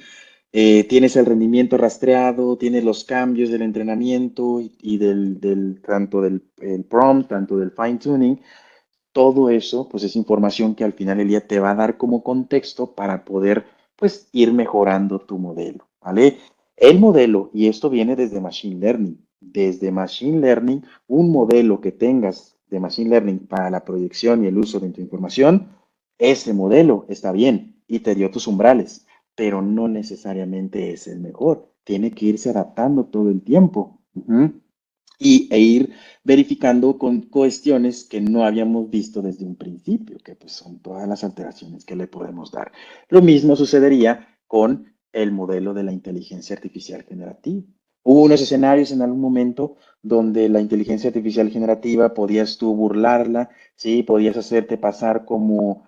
¿Tienes el rendimiento rastreado? ¿Tienes los cambios del entrenamiento y tanto del el prompt, tanto del fine tuning? Todo eso, pues es información que al final del día te va a dar como contexto para poder, pues, ir mejorando tu modelo, ¿vale? El modelo, y esto viene desde Machine Learning, desde Machine Learning, un modelo que tengas de Machine Learning para la proyección y el uso de tu información, ese modelo está bien y te dio tus umbrales, pero no necesariamente es el mejor. Tiene que irse adaptando todo el tiempo. E ir verificando con cuestiones que no habíamos visto desde un principio, que pues son todas las alteraciones que le podemos dar. Lo mismo sucedería con el modelo de la inteligencia artificial generativa. Hubo unos escenarios en algún momento donde la inteligencia artificial generativa podías tú burlarla, ¿sí? Podías hacerte pasar como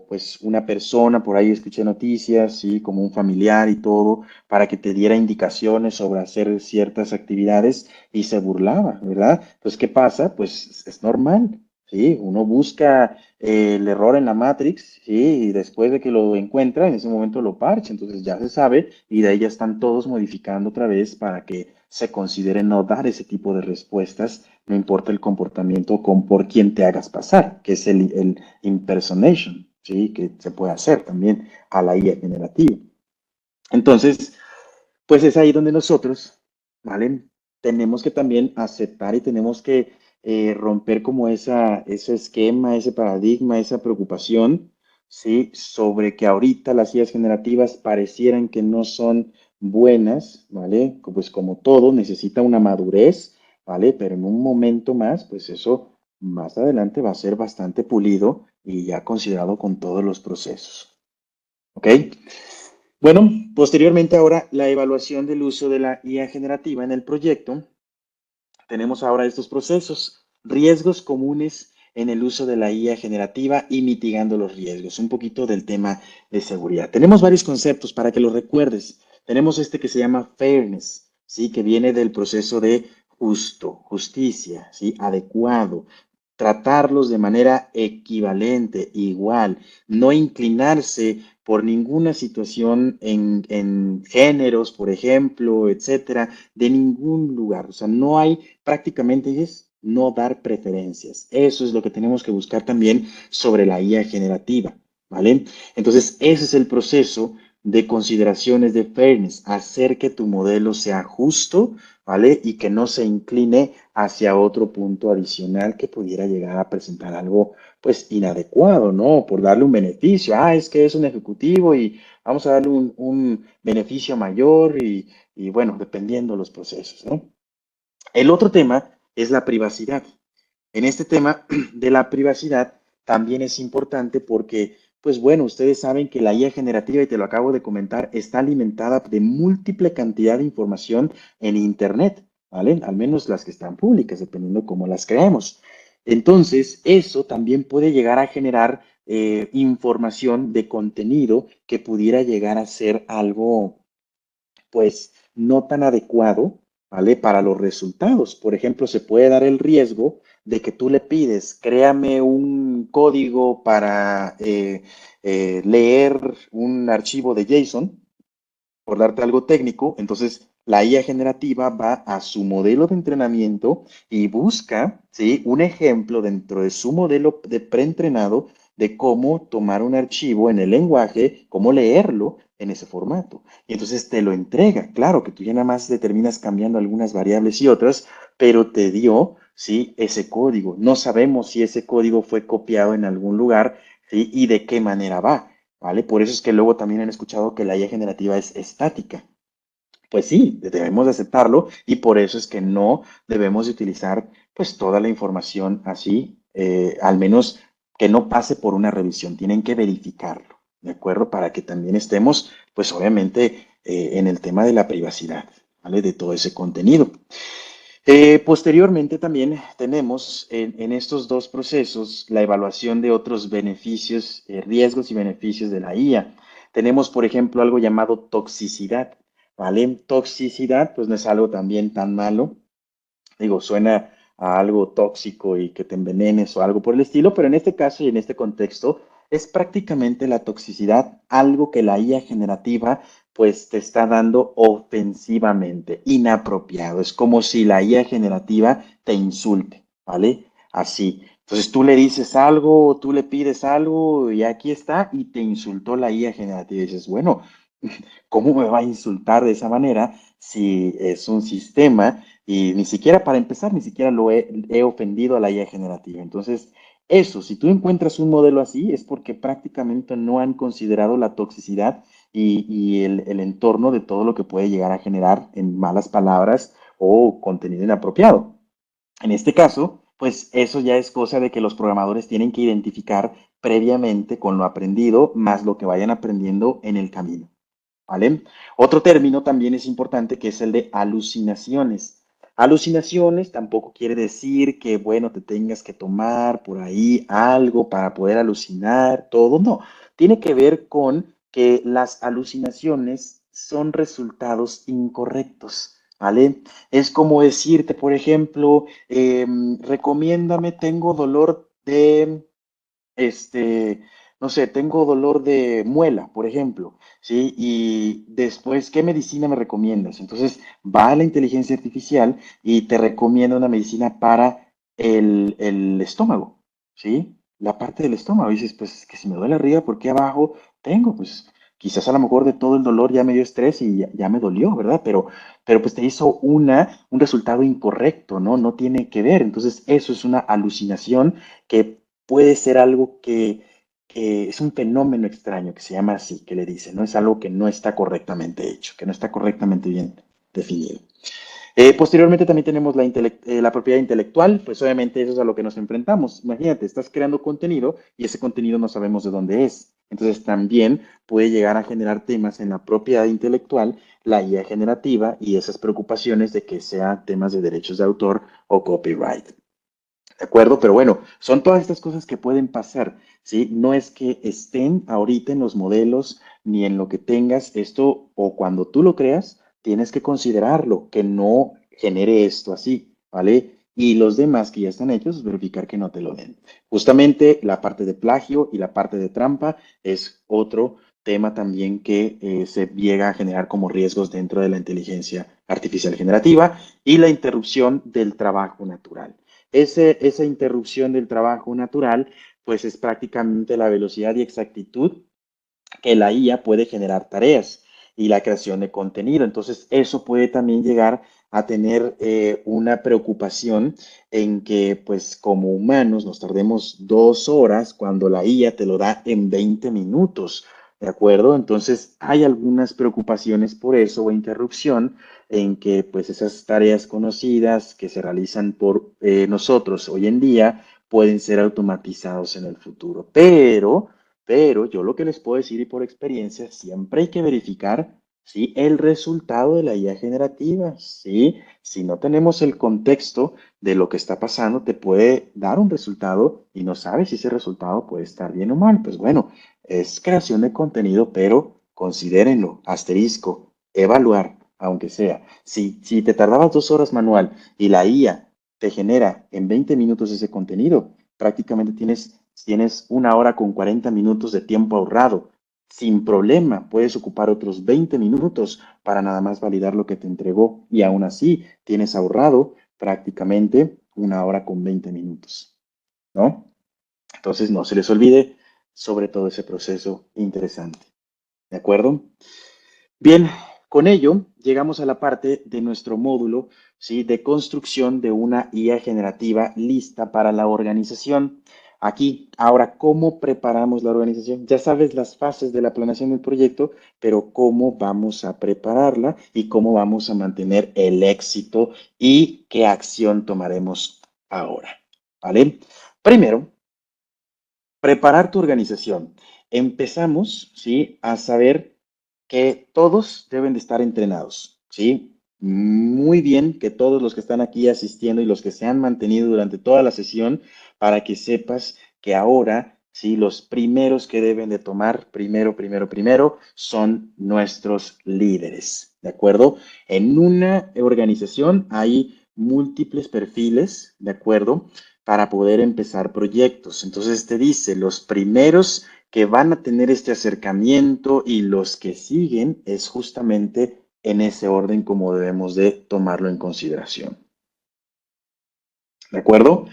pues una persona, por ahí escuché noticias, ¿sí? Como un familiar y todo, para que te diera indicaciones sobre hacer ciertas actividades y se burlaba, ¿verdad? Entonces, ¿qué pasa? Pues es normal, ¿sí? Uno busca el error en la Matrix, ¿sí? Y después de que lo encuentra, en ese momento lo parcha, entonces ya se sabe y de ahí ya están todos modificando otra vez para que se considere no dar ese tipo de respuestas, no importa el comportamiento con por quién te hagas pasar, que es el impersonation, ¿sí? Que se puede hacer también a la IA generativa. Entonces, pues es ahí donde nosotros, ¿vale? Tenemos que también aceptar y tenemos que romper como ese esquema, ese paradigma, esa preocupación, ¿sí? Sobre que ahorita las ideas generativas parecieran que no son buenas, ¿vale? Pues como todo, necesita una madurez, ¿vale? Pero en un momento más, pues eso más adelante va a ser bastante pulido y ya considerado con todos los procesos, ¿ok? Bueno, posteriormente ahora la evaluación del uso de la IA generativa en el proyecto. Tenemos ahora estos procesos, riesgos comunes en el uso de la IA generativa y mitigando los riesgos, un poquito del tema de seguridad. Tenemos varios conceptos para que los recuerdes. Tenemos este que se llama fairness, ¿sí? Que viene del proceso de justo, justicia, ¿sí? Adecuado, tratarlos de manera equivalente, igual, no inclinarse por ninguna situación en géneros, por ejemplo, etcétera, de ningún lugar. O sea, no hay prácticamente es no dar preferencias. Eso es lo que tenemos que buscar también sobre la IA generativa, ¿vale? Entonces, ese es el proceso de consideraciones de fairness, hacer que tu modelo sea justo, ¿vale? Y que no se incline hacia otro punto adicional que pudiera llegar a presentar algo, pues, inadecuado, ¿no? Por darle un beneficio. Ah, es que es un ejecutivo y vamos a darle un beneficio mayor y, bueno, dependiendo los procesos, ¿no? El otro tema es la privacidad. En este tema de la privacidad también es importante porque, pues bueno, ustedes saben que la IA generativa, y te lo acabo de comentar, está alimentada de múltiple cantidad de información en Internet, ¿vale? Al menos las que están públicas, dependiendo cómo las creemos. Entonces, eso también puede llegar a generar información de contenido que pudiera llegar a ser algo, pues, no tan adecuado, ¿vale? Para los resultados. Por ejemplo, se puede dar el riesgo de que tú le pides, créame un código para leer un archivo de JSON, por darte algo técnico, entonces la IA generativa va a su modelo de entrenamiento y busca, ¿sí?, un ejemplo dentro de su modelo de preentrenado de cómo tomar un archivo en el lenguaje, cómo leerlo en ese formato. Y entonces te lo entrega. Claro que tú ya nada más determinas cambiando algunas variables y otras, pero te dio, ¿sí?, ese código. No sabemos si ese código fue copiado en algún lugar, ¿sí?, y de qué manera va. ¿Vale? Por eso es que luego también han escuchado que la IA generativa es estática. Pues sí, debemos de aceptarlo y por eso es que no debemos de utilizar pues toda la información así, al menos que no pase por una revisión, tienen que verificarlo, ¿de acuerdo? Para que también estemos pues obviamente en el tema de la privacidad, ¿vale? De todo ese contenido. Posteriormente también tenemos en estos dos procesos la evaluación de otros beneficios, riesgos y beneficios de la IA. Tenemos, por ejemplo, algo llamado toxicidad, ¿vale? Toxicidad, pues no es algo también tan malo. Digo, suena a algo tóxico y que te envenenes o algo por el estilo, pero en este caso y en este contexto es prácticamente la toxicidad algo que la IA generativa pues te está dando ofensivamente, inapropiado. Es como si la IA generativa te insulte, ¿vale? Así. Entonces tú le dices algo, o tú le pides algo y aquí está y te insultó la IA generativa y dices, bueno, ¿cómo me va a insultar de esa manera si es un sistema y ni siquiera para empezar, ni siquiera he ofendido a la IA generativa? Entonces, eso, si tú encuentras un modelo así, es porque prácticamente no han considerado la toxicidad y el entorno de todo lo que puede llegar a generar en malas palabras o contenido inapropiado. En este caso, pues eso ya es cosa de que los programadores tienen que identificar previamente con lo aprendido, más lo que vayan aprendiendo en el camino. ¿Vale? Otro término también es importante que es el de alucinaciones. Alucinaciones tampoco quiere decir que, bueno, te tengas que tomar por ahí algo para poder alucinar, todo, no. Tiene que ver con que las alucinaciones son resultados incorrectos, ¿vale? Es como decirte, por ejemplo, recomiéndame, tengo dolor de no sé, tengo dolor de muela, por ejemplo, ¿sí? Y después, ¿qué medicina me recomiendas? Entonces va a la inteligencia artificial y te recomienda una medicina para el estómago, ¿sí? La parte del estómago. Y dices, pues es que si me duele arriba, ¿por qué abajo tengo? Pues quizás a lo mejor de todo el dolor ya me dio estrés y ya me dolió, ¿verdad? Pero pues te hizo un resultado incorrecto, ¿no? No tiene que ver. Entonces eso es una alucinación que puede ser algo que es un fenómeno extraño que se llama así, que le dicen, ¿no? Es algo que no está correctamente hecho, que no está correctamente bien definido. Posteriormente también tenemos la propiedad intelectual, pues obviamente eso es a lo que nos enfrentamos. Imagínate, estás creando contenido y ese contenido no sabemos de dónde es. Entonces también puede llegar a generar temas en la propiedad intelectual, la IA generativa y esas preocupaciones de que sean temas de derechos de autor o copyright. ¿De acuerdo? Pero bueno, son todas estas cosas que pueden pasar, ¿sí? No es que estén ahorita en los modelos ni en lo que tengas esto o cuando tú lo creas, tienes que considerarlo, que no genere esto así, ¿vale? Y los demás que ya están hechos, verificar que no te lo den. Justamente la parte de plagio y la parte de trampa es otro tema también que se llega a generar como riesgos dentro de la inteligencia artificial generativa y la interrupción del trabajo natural. Esa interrupción del trabajo natural, pues es prácticamente la velocidad y exactitud que la IA puede generar tareas y la creación de contenido. Entonces, eso puede también llegar a tener una preocupación en que, pues, como humanos nos tardemos 2 horas cuando la IA te lo da en 20 minutos. ¿De acuerdo? Entonces, hay algunas preocupaciones por eso o interrupción en que, pues, esas tareas conocidas que se realizan por nosotros hoy en día pueden ser automatizados en el futuro. Pero yo lo que les puedo decir y por experiencia, siempre hay que verificar, ¿sí?, el resultado de la IA generativa, ¿sí? Si no tenemos el contexto de lo que está pasando, te puede dar un resultado y no sabes si ese resultado puede estar bien o mal. Pues bueno, es creación de contenido, pero considérenlo, asterisco, evaluar. aunque sea. Si te tardabas 2 horas manual y la IA te genera en 20 minutos ese contenido, prácticamente tienes 1 hora con 40 minutos de tiempo ahorrado. Sin problema, puedes ocupar otros 20 minutos para nada más validar lo que te entregó y aún así tienes ahorrado prácticamente 1 hora con 20 minutos, ¿no? Entonces no se les olvide sobre todo ese proceso interesante, ¿de acuerdo? Bien, con ello llegamos a la parte de nuestro módulo, ¿sí? De construcción de una IA generativa lista para la organización. Aquí, ahora, ¿cómo preparamos la organización? Ya sabes las fases de la planeación del proyecto, pero ¿cómo vamos a prepararla y cómo vamos a mantener el éxito y qué acción tomaremos ahora? ¿Vale? Primero, preparar tu organización. Empezamos, ¿sí? A saber que todos deben de estar entrenados, ¿sí? Muy bien que todos los que están aquí asistiendo y los que se han mantenido durante toda la sesión, para que sepas que ahora, ¿sí? Los primeros que deben de tomar, primero, son nuestros líderes, ¿de acuerdo? En una organización hay múltiples perfiles, ¿de acuerdo? Para poder empezar proyectos. Entonces te dice, los primeros que van a tener este acercamiento y los que siguen es justamente en ese orden como debemos de tomarlo en consideración. ¿De acuerdo?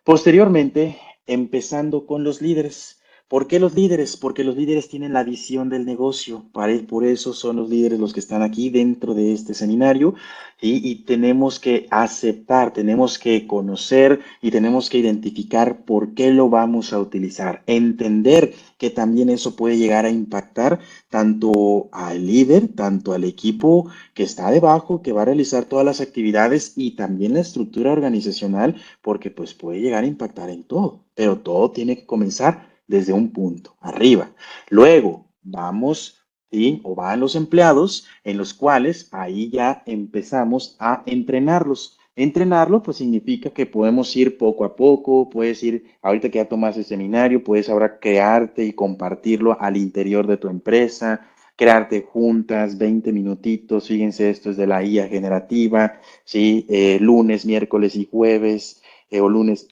Posteriormente, empezando con los líderes. ¿Por qué los líderes? Porque los líderes tienen la visión del negocio. Por eso son los líderes los que están aquí dentro de este seminario y tenemos que aceptar, tenemos que conocer y tenemos que identificar por qué lo vamos a utilizar. Entender que también eso puede llegar a impactar tanto al líder, tanto al equipo que está debajo, que va a realizar todas las actividades y también la estructura organizacional porque pues puede llegar a impactar en todo, pero todo tiene que comenzar desde un punto, arriba. Luego vamos, ¿sí? O van los empleados en los cuales ahí ya empezamos a entrenarlos. Entrenarlo pues significa que podemos ir poco a poco, puedes ir, ahorita que ya tomas el seminario, puedes ahora crearte y compartirlo al interior de tu empresa, crearte juntas, 20 minutitos, fíjense, esto es de la IA generativa, ¿sí? Lunes, miércoles y jueves, o lunes,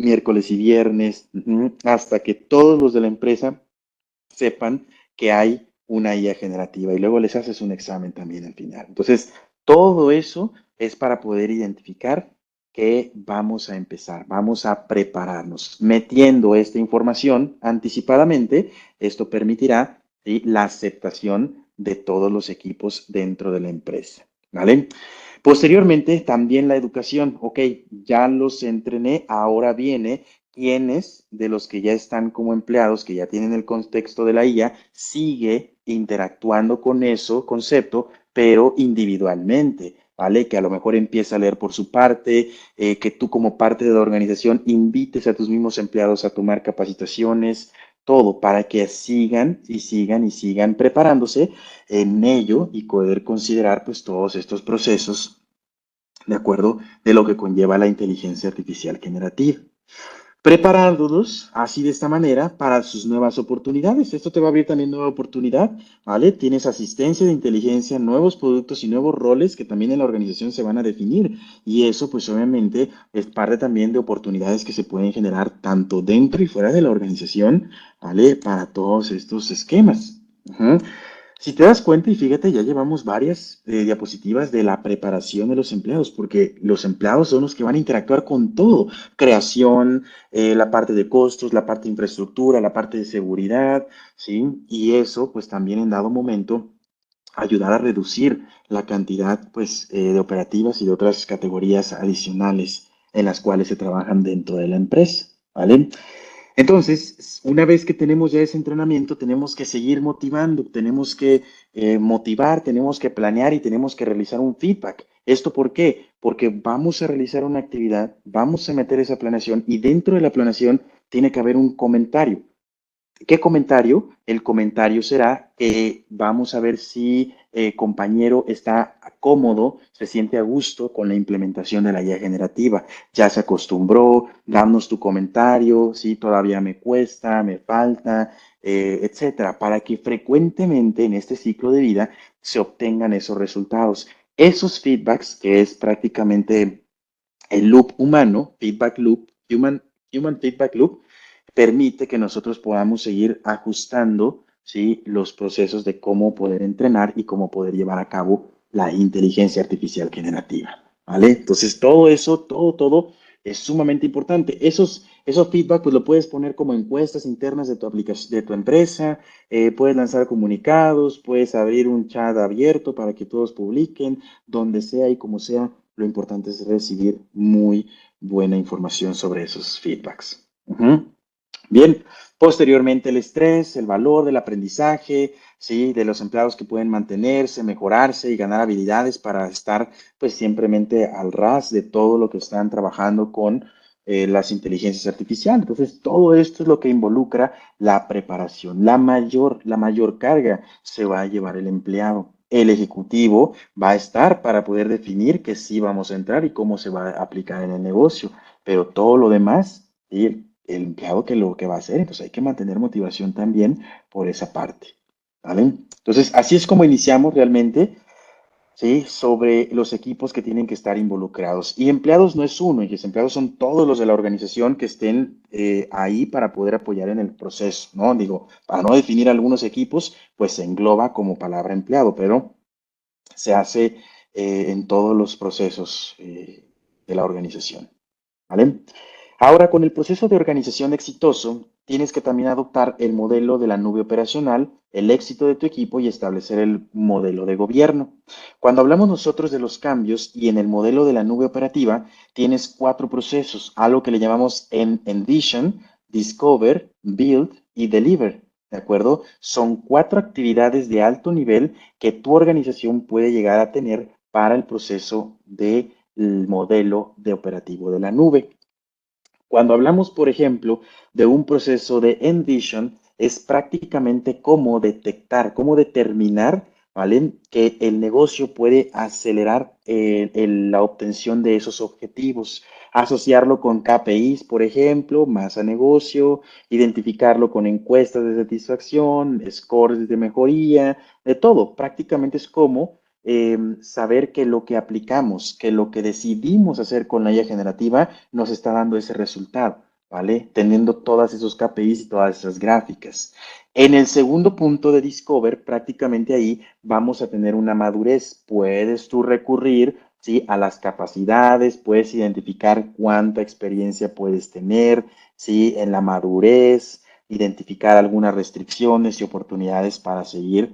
miércoles y viernes, hasta que todos los de la empresa sepan que hay una IA generativa y luego les haces un examen también al final. Entonces, todo eso es para poder identificar que vamos a empezar, vamos a prepararnos. Metiendo esta información anticipadamente, esto permitirá, ¿sí? La aceptación de todos los equipos dentro de la empresa. ¿Vale? Posteriormente, también la educación. Ok, ya los entrené, ahora viene quiénes de los que ya están como empleados, que ya tienen el contexto de la IA, sigue interactuando con eso concepto, pero individualmente, ¿vale? Que a lo mejor empieza a leer por su parte, que tú como parte de la organización invites a tus mismos empleados a tomar capacitaciones, todo para que sigan y sigan y sigan preparándose en ello y poder considerar pues todos estos procesos de acuerdo de lo que conlleva la inteligencia artificial generativa. Preparándolos así de esta manera para sus nuevas oportunidades. Esto te va a abrir también nueva oportunidad, ¿vale? Tienes asistencia de inteligencia, nuevos productos y nuevos roles que también en la organización se van a definir. Y eso, pues obviamente, es parte también de oportunidades que se pueden generar tanto dentro y fuera de la organización, ¿vale? Para todos estos esquemas. Si te das cuenta, y fíjate, ya llevamos varias diapositivas de la preparación de los empleados, porque los empleados son los que van a interactuar con todo, creación, la parte de costos, la parte de infraestructura, la parte de seguridad, ¿sí? Y eso, pues también en dado momento, ayudar a reducir la cantidad, pues, de operativas y de otras categorías adicionales en las cuales se trabajan dentro de la empresa, ¿vale? Entonces, una vez que tenemos ya ese entrenamiento, tenemos que seguir motivando, tenemos que motivar, tenemos que planear y tenemos que realizar un feedback. ¿Esto por qué? Porque vamos a realizar una actividad, vamos a meter esa planeación y dentro de la planeación tiene que haber un comentario. ¿Qué comentario? El comentario será que vamos a ver si compañero está cómodo, se siente a gusto con la implementación de la guía generativa. Ya se acostumbró, danos tu comentario, si todavía me cuesta, me falta, etcétera, para que frecuentemente en este ciclo de vida se obtengan esos resultados. Esos feedbacks, que es prácticamente el loop humano, feedback loop, human feedback loop, permite que nosotros podamos seguir ajustando, ¿sí?, los procesos de cómo poder entrenar y cómo poder llevar a cabo la inteligencia artificial generativa. ¿Vale? Entonces, todo eso, todo es sumamente importante. Esos feedback, pues lo puedes poner como encuestas internas de tu aplicación, de tu empresa, puedes lanzar comunicados, puedes abrir un chat abierto para que todos publiquen, donde sea y como sea. Lo importante es recibir muy buena información sobre esos feedbacks. Bien, posteriormente el estrés, el valor del aprendizaje, ¿sí?, de los empleados que pueden mantenerse, mejorarse y ganar habilidades para estar pues simplemente al ras de todo lo que están trabajando con las inteligencias artificiales. Entonces, todo esto es lo que involucra la preparación. La mayor carga se va a llevar el empleado. El ejecutivo va a estar para poder definir que sí vamos a entrar y cómo se va a aplicar en el negocio, pero todo lo demás, ¿sí?, el empleado que lo que va a hacer. Entonces hay que mantener motivación también por esa parte, ¿vale? Entonces, así es como iniciamos realmente, ¿sí?, sobre los equipos que tienen que estar involucrados. Y empleados no es uno, y los empleados son todos los de la organización que estén ahí para poder apoyar en el proceso, ¿no? Digo, para no definir algunos equipos, pues se engloba como palabra empleado, pero se hace en todos los procesos de la organización, ¿vale? Ahora, con el proceso de organización exitoso, tienes que también adoptar el modelo de la nube operacional, el éxito de tu equipo y establecer el modelo de gobierno. Cuando hablamos nosotros de los cambios y en el modelo de la nube operativa, tienes 4 procesos, algo que le llamamos Envision, Discover, Build y Deliver. ¿De acuerdo? Son 4 actividades de alto nivel que tu organización puede llegar a tener para el proceso del modelo de operativo de la nube. Cuando hablamos, por ejemplo, de un proceso de Envision, es prácticamente cómo detectar, cómo determinar, ¿vale?, que el negocio puede acelerar la obtención de esos objetivos, asociarlo con KPIs, por ejemplo, masa negocio, identificarlo con encuestas de satisfacción, scores de mejoría, de todo. Prácticamente es como saber que lo que aplicamos, que lo que decidimos hacer con la IA generativa nos está dando ese resultado, ¿vale? Teniendo todas esos KPIs y todas esas gráficas. En el segundo punto de Discover, prácticamente ahí vamos a tener una madurez. Puedes tú recurrir, ¿sí?, a las capacidades, puedes identificar cuánta experiencia puedes tener, ¿sí?, en la madurez, identificar algunas restricciones y oportunidades para seguir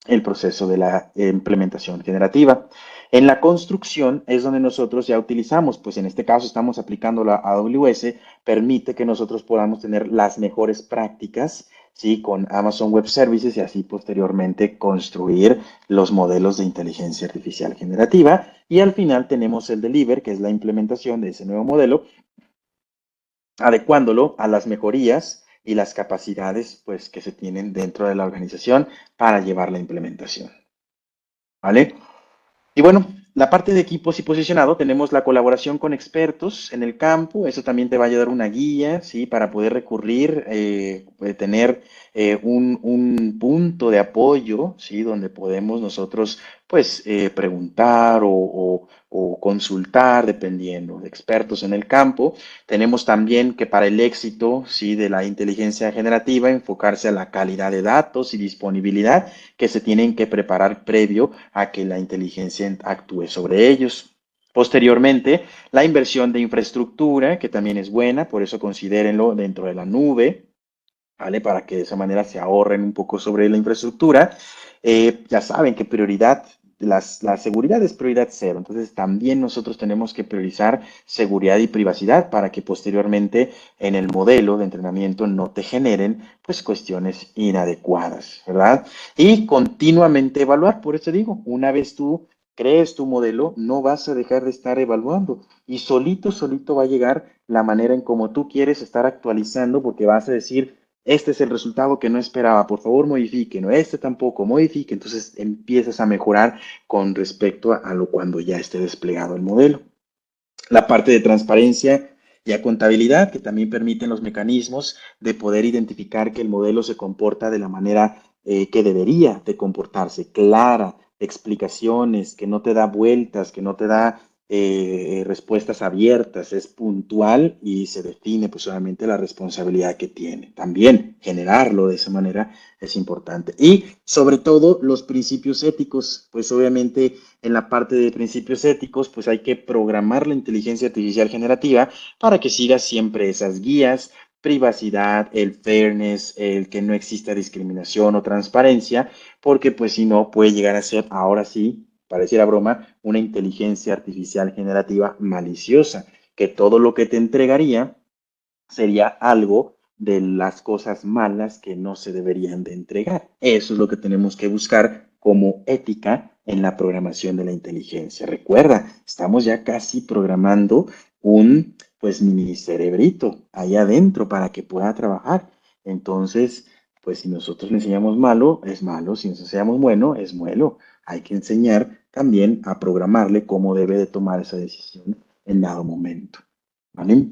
el proceso de la implementación generativa. En la construcción es donde nosotros ya utilizamos, pues en este caso estamos aplicando la AWS, permite que nosotros podamos tener las mejores prácticas, ¿sí?, con Amazon Web Services y así posteriormente construir los modelos de inteligencia artificial generativa. Y al final tenemos el deliver, que es la implementación de ese nuevo modelo, adecuándolo a las mejorías y las capacidades pues, que se tienen dentro de la organización para llevar la implementación. ¿Vale? Y bueno, la parte de equipos y posicionado, tenemos la colaboración con expertos en el campo, eso también te va a ayudar una guía, ¿sí?, para poder recurrir, tener un punto de apoyo, ¿sí?, donde podemos nosotros, pues, preguntar o consultar, dependiendo de expertos en el campo. Tenemos también que para el éxito, ¿sí?, de la inteligencia generativa, enfocarse a la calidad de datos y disponibilidad que se tienen que preparar previo a que la inteligencia actúe sobre ellos. Posteriormente, la inversión de infraestructura, que también es buena, por eso considérenlo dentro de la nube, ¿vale? Para que de esa manera se ahorren un poco sobre la infraestructura. Ya saben que prioridad, la seguridad es prioridad cero, entonces también nosotros tenemos que priorizar seguridad y privacidad para que posteriormente en el modelo de entrenamiento no te generen pues cuestiones inadecuadas, ¿verdad? Y continuamente evaluar, por eso digo, una vez tú crees tu modelo, no vas a dejar de estar evaluando y solito va a llegar la manera en cómo tú quieres estar actualizando porque vas a decir, este es el resultado que no esperaba, por favor modifique, no, este tampoco, modifique. Entonces empiezas a mejorar con respecto a lo cuando ya esté desplegado el modelo. La parte de transparencia y a contabilidad, que también permiten los mecanismos de poder identificar que el modelo se comporta de la manera que debería de comportarse, clara, explicaciones, que no te da vueltas, que no te da respuestas abiertas, es puntual y se define pues solamente la responsabilidad que tiene. También generarlo de esa manera es importante. Y sobre todo los principios éticos, pues obviamente en la parte de principios éticos, pues hay que programar la inteligencia artificial generativa para que siga siempre esas guías, privacidad, el fairness, el que no exista discriminación o transparencia, porque pues si no puede llegar a ser, ahora sí, pareciera broma, una inteligencia artificial generativa maliciosa, que todo lo que te entregaría sería algo de las cosas malas que no se deberían de entregar. Eso es lo que tenemos que buscar como ética en la programación de la inteligencia. Recuerda, estamos ya casi programando un pues mini cerebrito ahí adentro para que pueda trabajar. Entonces, pues si nosotros le enseñamos malo, es malo. Si nos enseñamos bueno, es bueno. Hay que enseñar también a programarle cómo debe de tomar esa decisión en dado momento. ¿Vale?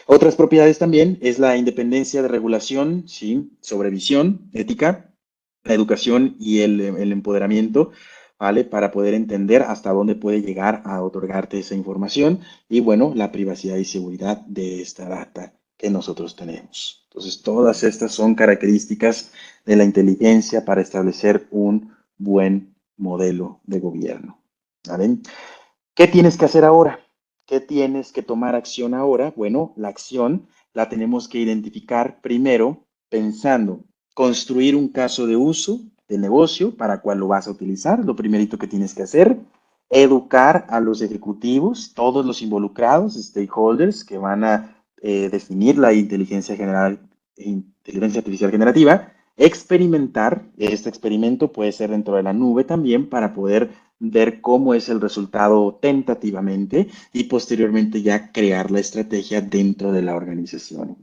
Otras propiedades también es la independencia de regulación, ¿sí? Sobrevisión, ética, la educación y el empoderamiento, ¿vale? Para poder entender hasta dónde puede llegar a otorgarte esa información y, bueno, la privacidad y seguridad de esta data que nosotros tenemos. Entonces, todas estas son características de la inteligencia para establecer un buen modelo de gobierno, ¿vale? ¿Qué tienes que hacer ahora? ¿Qué tienes que tomar acción ahora? Bueno, la acción la tenemos que identificar primero pensando, construir un caso de uso de negocio para cuál lo vas a utilizar, lo primerito que tienes que hacer, educar a los ejecutivos, todos los involucrados, stakeholders que van a definir la inteligencia artificial generativa, experimentar, este experimento puede ser dentro de la nube también para poder ver cómo es el resultado tentativamente y posteriormente ya crear la estrategia dentro de la organización.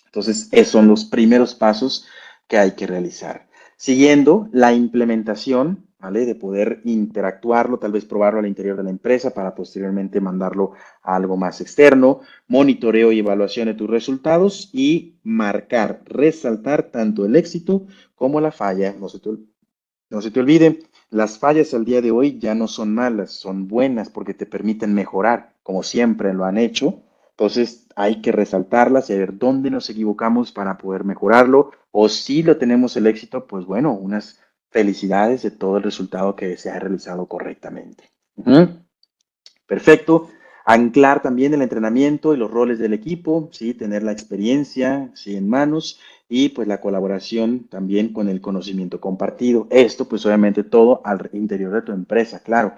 Entonces, esos son los primeros pasos que hay que realizar. Siguiendo la implementación, ¿vale? De poder interactuarlo, tal vez probarlo al interior de la empresa para posteriormente mandarlo a algo más externo, monitoreo y evaluación de tus resultados y marcar, resaltar tanto el éxito como la falla. No se te olvide, las fallas al día de hoy ya no son malas, son buenas porque te permiten mejorar, como siempre lo han hecho. Entonces hay que resaltarlas y ver dónde nos equivocamos para poder mejorarlo. O si lo tenemos el éxito, pues bueno, unas felicidades de todo el resultado que se ha realizado correctamente. Perfecto. Anclar también el entrenamiento y los roles del equipo, ¿sí? Tener la experiencia, ¿sí? En manos y pues la colaboración también con el conocimiento compartido. Esto pues obviamente todo al interior de tu empresa, claro,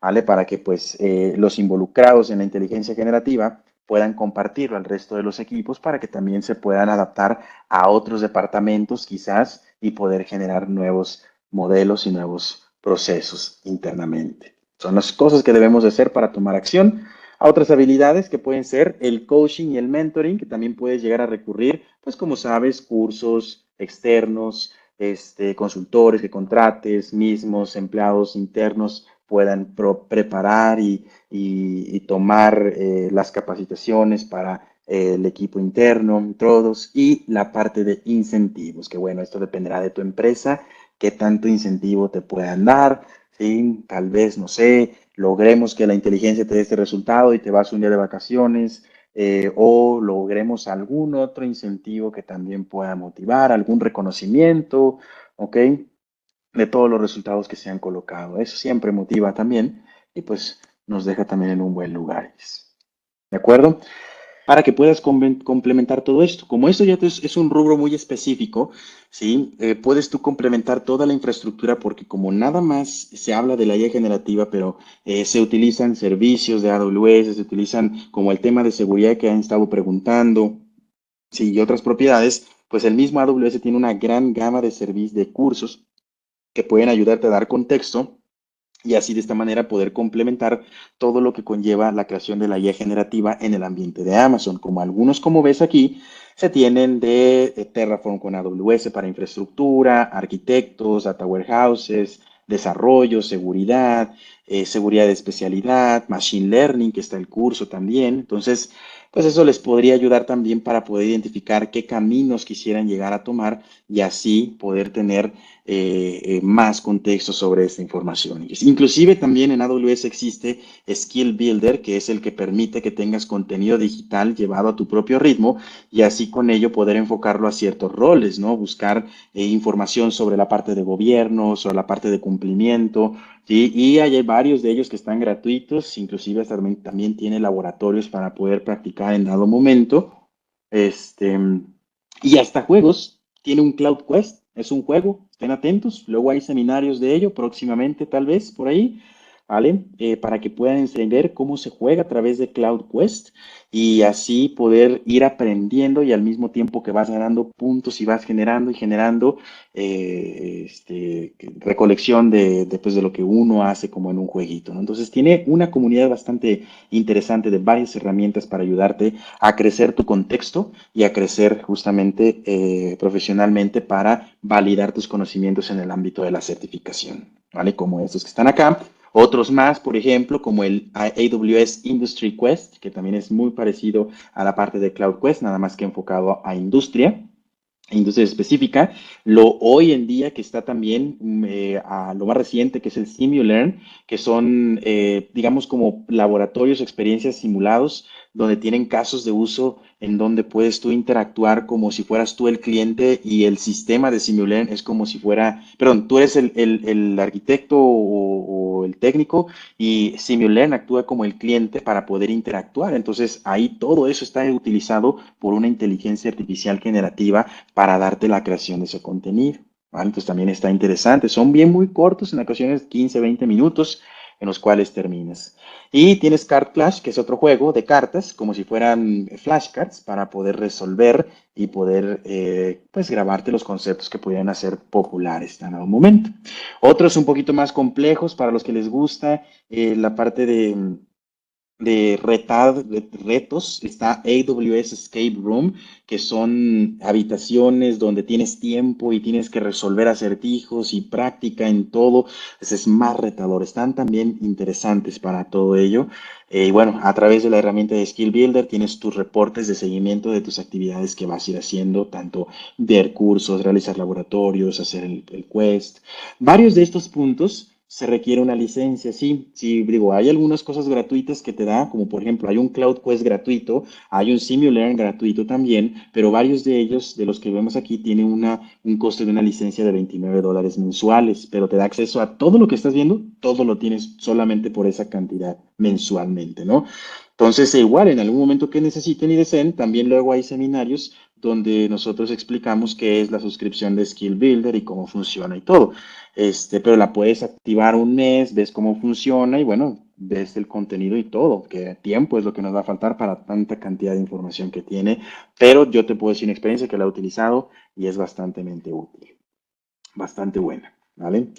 ¿vale? Para que pues los involucrados en la inteligencia generativa puedan compartirlo al resto de los equipos para que también se puedan adaptar a otros departamentos quizás y poder generar nuevos modelos y nuevos procesos internamente. Son las cosas que debemos de hacer para tomar acción. A otras habilidades que pueden ser el coaching y el mentoring, que también puedes llegar a recurrir, pues como sabes, cursos externos, consultores que contrates, mismos empleados internos puedan preparar y tomar las capacitaciones para el equipo interno, todos, y la parte de incentivos, que bueno, esto dependerá de tu empresa, qué tanto incentivo te puedan dar, ¿sí? Tal vez, no sé, logremos que la inteligencia te dé este resultado y te vas un día de vacaciones, o logremos algún otro incentivo que también pueda motivar, algún reconocimiento, ¿ok? De todos los resultados que se han colocado. Eso siempre motiva también y pues nos deja también en un buen lugar. ¿De acuerdo? Para que puedas complementar todo esto. Como esto ya es un rubro muy específico, ¿sí? Puedes tú complementar toda la infraestructura porque como nada más se habla de la IA generativa, pero se utilizan servicios de AWS, se utilizan como el tema de seguridad que han estado preguntando, sí, y otras propiedades, pues el mismo AWS tiene una gran gama de servicios, de cursos que pueden ayudarte a dar contexto y así de esta manera poder complementar todo lo que conlleva la creación de la IA generativa en el ambiente de Amazon. Como algunos, como ves aquí, se tienen de Terraform con AWS para infraestructura, arquitectos, data warehouses, desarrollo, seguridad, seguridad de especialidad, machine learning, que está el curso también. Entonces, pues eso les podría ayudar también para poder identificar qué caminos quisieran llegar a tomar y así poder tener más contexto sobre esta información. Inclusive también en AWS existe Skill Builder, que es el que permite que tengas contenido digital llevado a tu propio ritmo y así con ello poder enfocarlo a ciertos roles, ¿no? Buscar información sobre la parte de gobierno, sobre la parte de cumplimiento, ¿sí? Y hay varios de ellos que están gratuitos, inclusive también tiene laboratorios para poder practicar en dado momento. Este, y hasta juegos, tiene un Cloud Quest, es un juego, estén atentos, luego hay seminarios de ello próximamente, tal vez por ahí, ¿vale? Para que puedan entender cómo se juega a través de Cloud Quest y así poder ir aprendiendo y al mismo tiempo que vas ganando puntos y vas generando y generando recolección pues, de lo que uno hace como en un jueguito, ¿no? Entonces tiene una comunidad bastante interesante de varias herramientas para ayudarte a crecer tu contexto y a crecer justamente profesionalmente para validar tus conocimientos en el ámbito de la certificación, ¿vale? Como estos que están acá. Otros más, por ejemplo, como el AWS Industry Quest, que también es muy parecido a la parte de Cloud Quest, nada más que enfocado a industria específica. Lo hoy en día que está también a lo más reciente, que es el SimuLearn, que son, digamos, como laboratorios, experiencias simulados, donde tienen casos de uso en donde puedes tú interactuar como si fueras tú el cliente y el sistema de SimuLearn es como si fuera, perdón, tú eres el arquitecto o el técnico y SimuLearn actúa como el cliente para poder interactuar. Entonces ahí todo eso está utilizado por una inteligencia artificial generativa para darte la creación de ese contenido, ¿vale? Entonces también está interesante. Son bien muy cortos, en ocasiones 15, 20 minutos en los cuales terminas. Y tienes Card Clash, que es otro juego de cartas, como si fueran flashcards, para poder resolver y poder pues grabarte los conceptos que pudieran hacer populares en algún momento. Otros un poquito más complejos para los que les gusta la parte de retos, está AWS Escape Room, que son habitaciones donde tienes tiempo y tienes que resolver acertijos y práctica en todo. Es más retador. Están también interesantes para todo ello. Y bueno, a través de la herramienta de Skill Builder tienes tus reportes de seguimiento de tus actividades que vas a ir haciendo, tanto ver cursos, realizar laboratorios, hacer el quest. Varios de estos puntos se requiere una licencia, sí, sí, digo, hay algunas cosas gratuitas que te da, como por ejemplo, hay un Cloud Quest gratuito, hay un SimuLearn gratuito también, pero varios de ellos, de los que vemos aquí, tienen un coste de una licencia de $29 mensuales, pero te da acceso a todo lo que estás viendo, todo lo tienes solamente por esa cantidad mensualmente, ¿no? Entonces, igual, en algún momento que necesiten y deseen, también luego hay seminarios donde nosotros explicamos qué es la suscripción de Skill Builder y cómo funciona y todo. Pero la puedes activar un mes, ves cómo funciona y bueno, ves el contenido y todo, que tiempo es lo que nos va a faltar para tanta cantidad de información que tiene, pero yo te puedo decir una experiencia que la he utilizado y es bastante útil, bastante buena, ¿vale?